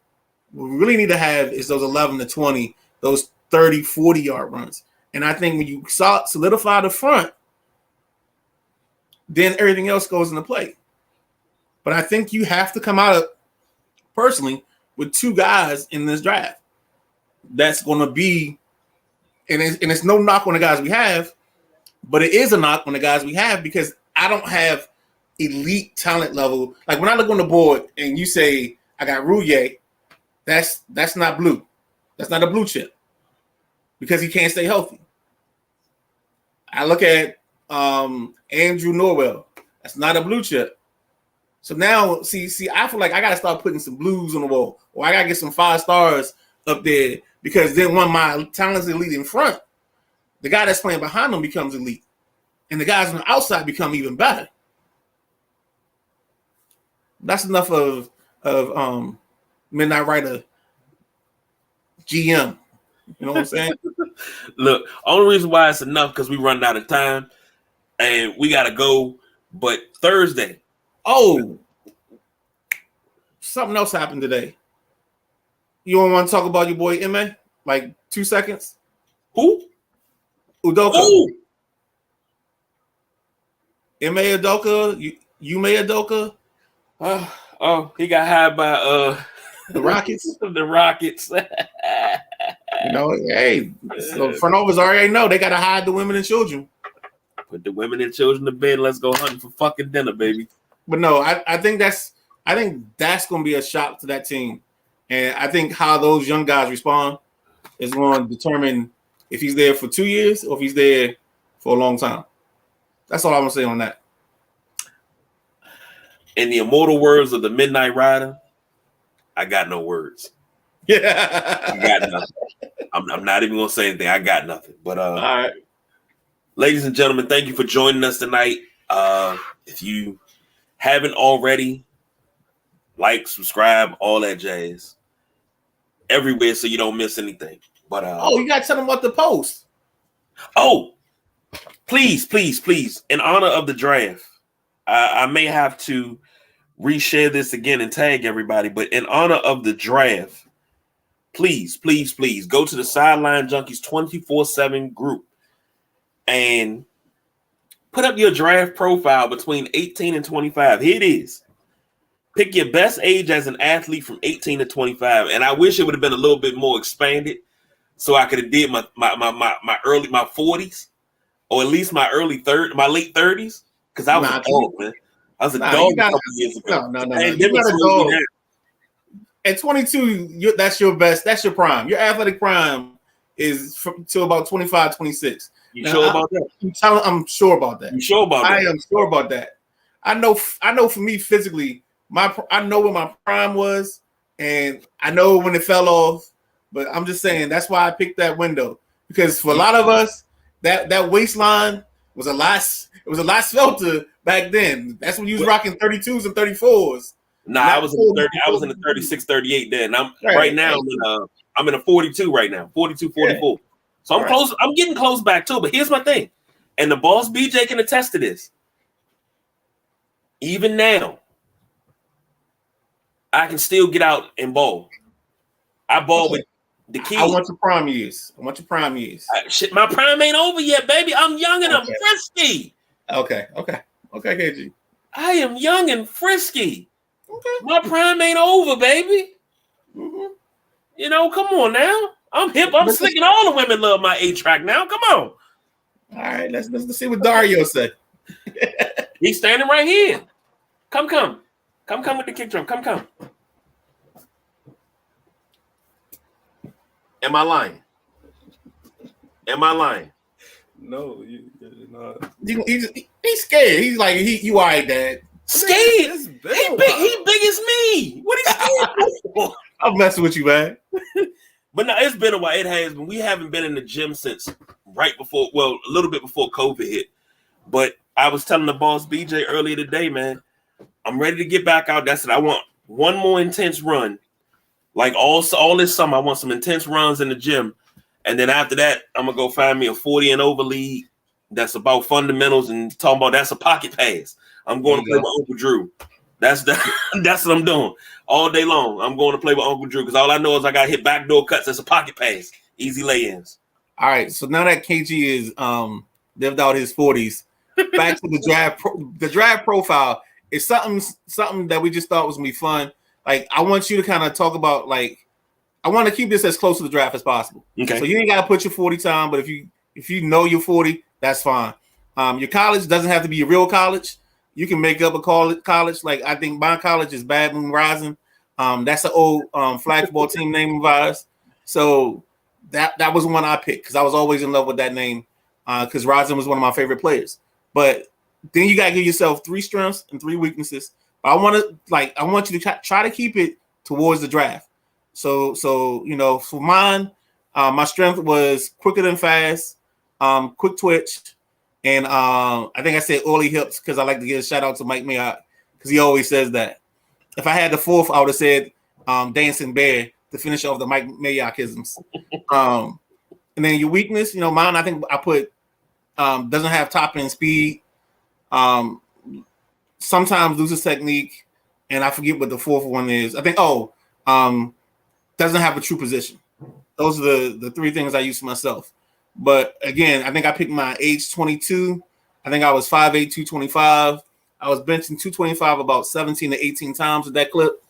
What we really need to have is those 11 to 20, those 30, 40 yard runs. And I think when you solidify the front, then everything else goes into play. But I think you have to come out personally with 2 guys in this draft. That's going to be, and it's no knock on the guys we have, but it is a knock on the guys we have because I don't have elite talent level. Like when I look on the board and you say I got Rouye, that's not blue. That's not a blue chip because he can't stay healthy. I look at Andrew Norwell. That's not a blue chip. So now, see, I feel like I got to start putting some blues on the wall, or I got to get some 5 stars up there because then when my talent's elite in front, the guy that's playing behind them becomes elite, and the guys on the outside become even better. That's enough of Midnight Rider GM. You know what I'm saying? Look, only reason why it's enough because we run out of time and we gotta go. But Thursday. Oh, something else happened today. You don't want to talk about your boy Ime? Like 2 seconds? Who? Udoka. Ooh. Ime Udoka, Ime Udoka. He got hired by the Rockets. The Rockets. Hey, so front office already know they gotta hide the women and children. Put the women and children to bed. Let's go hunting for fucking dinner, baby. But no, I think that's gonna be a shock to that team. And I think how those young guys respond is going to determine if he's there for 2 years or if he's there for a long time. That's all I'm gonna say on that. In the immortal words of the Midnight Rider, I got no words. Yeah, I got nothing. I'm not even gonna say anything. I got nothing. But all right, ladies and gentlemen, thank you for joining us tonight. If you haven't already, like, subscribe, all that jazz, everywhere, so you don't miss anything. But you gotta tell them what to post. Oh, please, in honor of the draft, I may have to reshare this again and tag everybody. But in honor of the draft, please go to the Sideline Junkies 24/7 group and put up your draft profile between 18 and 25. Here it is. Pick your best age as an athlete from 18 to 25. And I wish it would have been a little bit more expanded so I could have did my 40s or at least my late 30s. Because I was a dog, man. I was a dog a couple years ago. No. You're not a dog. At 22, that's your best. That's your prime. Your athletic prime is till about 25, 26. You sure about that? I'm sure about that. You sure about that? I am sure about that. I know for me physically, I know where my prime was, and I know when it fell off. But I'm just saying that's why I picked that window, because for a lot of us, that waistline was a lot svelter back then. That's when you was rocking 32s and 34s. Nah, I was in the 36, 38 then. Right now I'm in a 42 right now, 42, 44. Yeah. So I'm close. I'm getting close back too. But here's my thing, and the boss BJ can attest to this. Even now, I can still get out and ball. I ball with the kids. I want your prime years. Shit, my prime ain't over yet, baby. I'm young and I'm frisky. Okay, KG. I am young and frisky. Okay. My prime ain't over, baby. Mm-hmm. You know, come on now. I'm hip. I'm slick, and all the women love my 8-track now. Come on. All right, let's see what Dario said. He's standing right here. Come with the kick drum. Come. Am I lying? No, you're not. He's scared. He's like, you all right, Dad? Scared? He big as me. What is scared for? I'm messing with you, man. But no, it's been a while. It has been. We haven't been in the gym since a little bit before COVID hit. But I was telling the boss BJ earlier today, man, I'm ready to get back out. That's it. I want one more intense run. Like all this summer, I want some intense runs in the gym. And then after that, I'm going to go find me a 40 and over league that's about fundamentals and talking about that's a pocket pass. I'm going to play with Uncle Drew. That's what I'm doing all day long. I'm going to play with Uncle Drew because all I know is I got to hit backdoor cuts. That's a pocket pass. Easy lay-ins. All right, so now that KG is lived out his 40s, back to the draft. The draft profile is something that we just thought was gonna be fun. Like, I want you to kind of talk about, like, I want to keep this as close to the draft as possible. Okay. So you ain't got to put your 40 time, but if you know you're 40, that's fine. Your college doesn't have to be a real college. You can make up a college. Like, I think my college is Bad Moon Rising. That's an old flag football team name of ours. So that was one I picked because I was always in love with that name because Rising was one of my favorite players. But then you got to give yourself 3 strengths and 3 weaknesses. But I want you to try to keep it towards the draft. So you know, for mine, my strength was quicker than fast, quick twitch, and I think I said early hips because I like to give a shout out to Mike Mayock because he always says that. If I had the 4th, I would have said dancing bear to finish off the Mike Mayockisms. And then your weakness, you know, mine I think I put doesn't have top end speed. Sometimes loses technique, and I forget what the 4th one is. I think doesn't have a true position. Those are the 3 things I use for myself. But again, I think I picked my age 22. I think I was 5'8", 225. I was benching 225 about 17 to 18 times with that clip.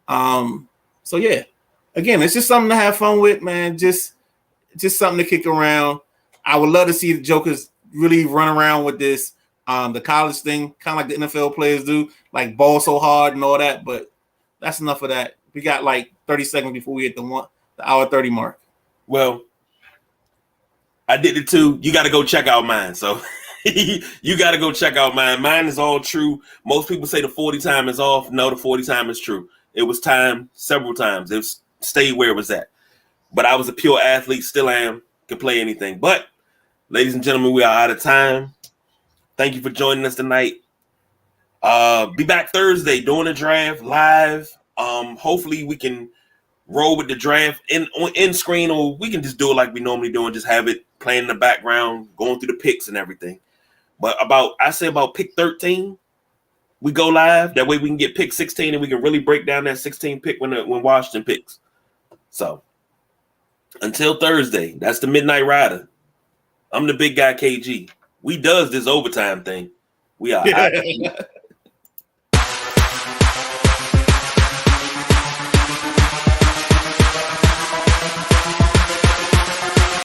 So yeah, again, it's just something to have fun with, man. Just something to kick around. I would love to see the Jokers really run around with this, the college thing, kind of like the NFL players do, like ball so hard and all that. But that's enough of that. We got like 30 seconds before we hit the hour 30 mark. Well, I did it too. You got to go check out mine. So you got to go check out mine. Mine is all true. Most people say the 40 time is off. No, the 40 time is true. It was time several times. It stayed where it was at. But I was a pure athlete, still am, can play anything. But, ladies and gentlemen, we are out of time. Thank you for joining us tonight. Be back Thursday doing the draft live. Hopefully we can roll with the draft in screen, or we can just do it like we normally do and just have it playing in the background, going through the picks and everything. But I say about pick 13, we go live. That way we can get pick 16 and we can really break down that 16 pick when Washington picks. So until Thursday, that's the Midnight Rider. I'm the big guy KG. We does this overtime thing. We are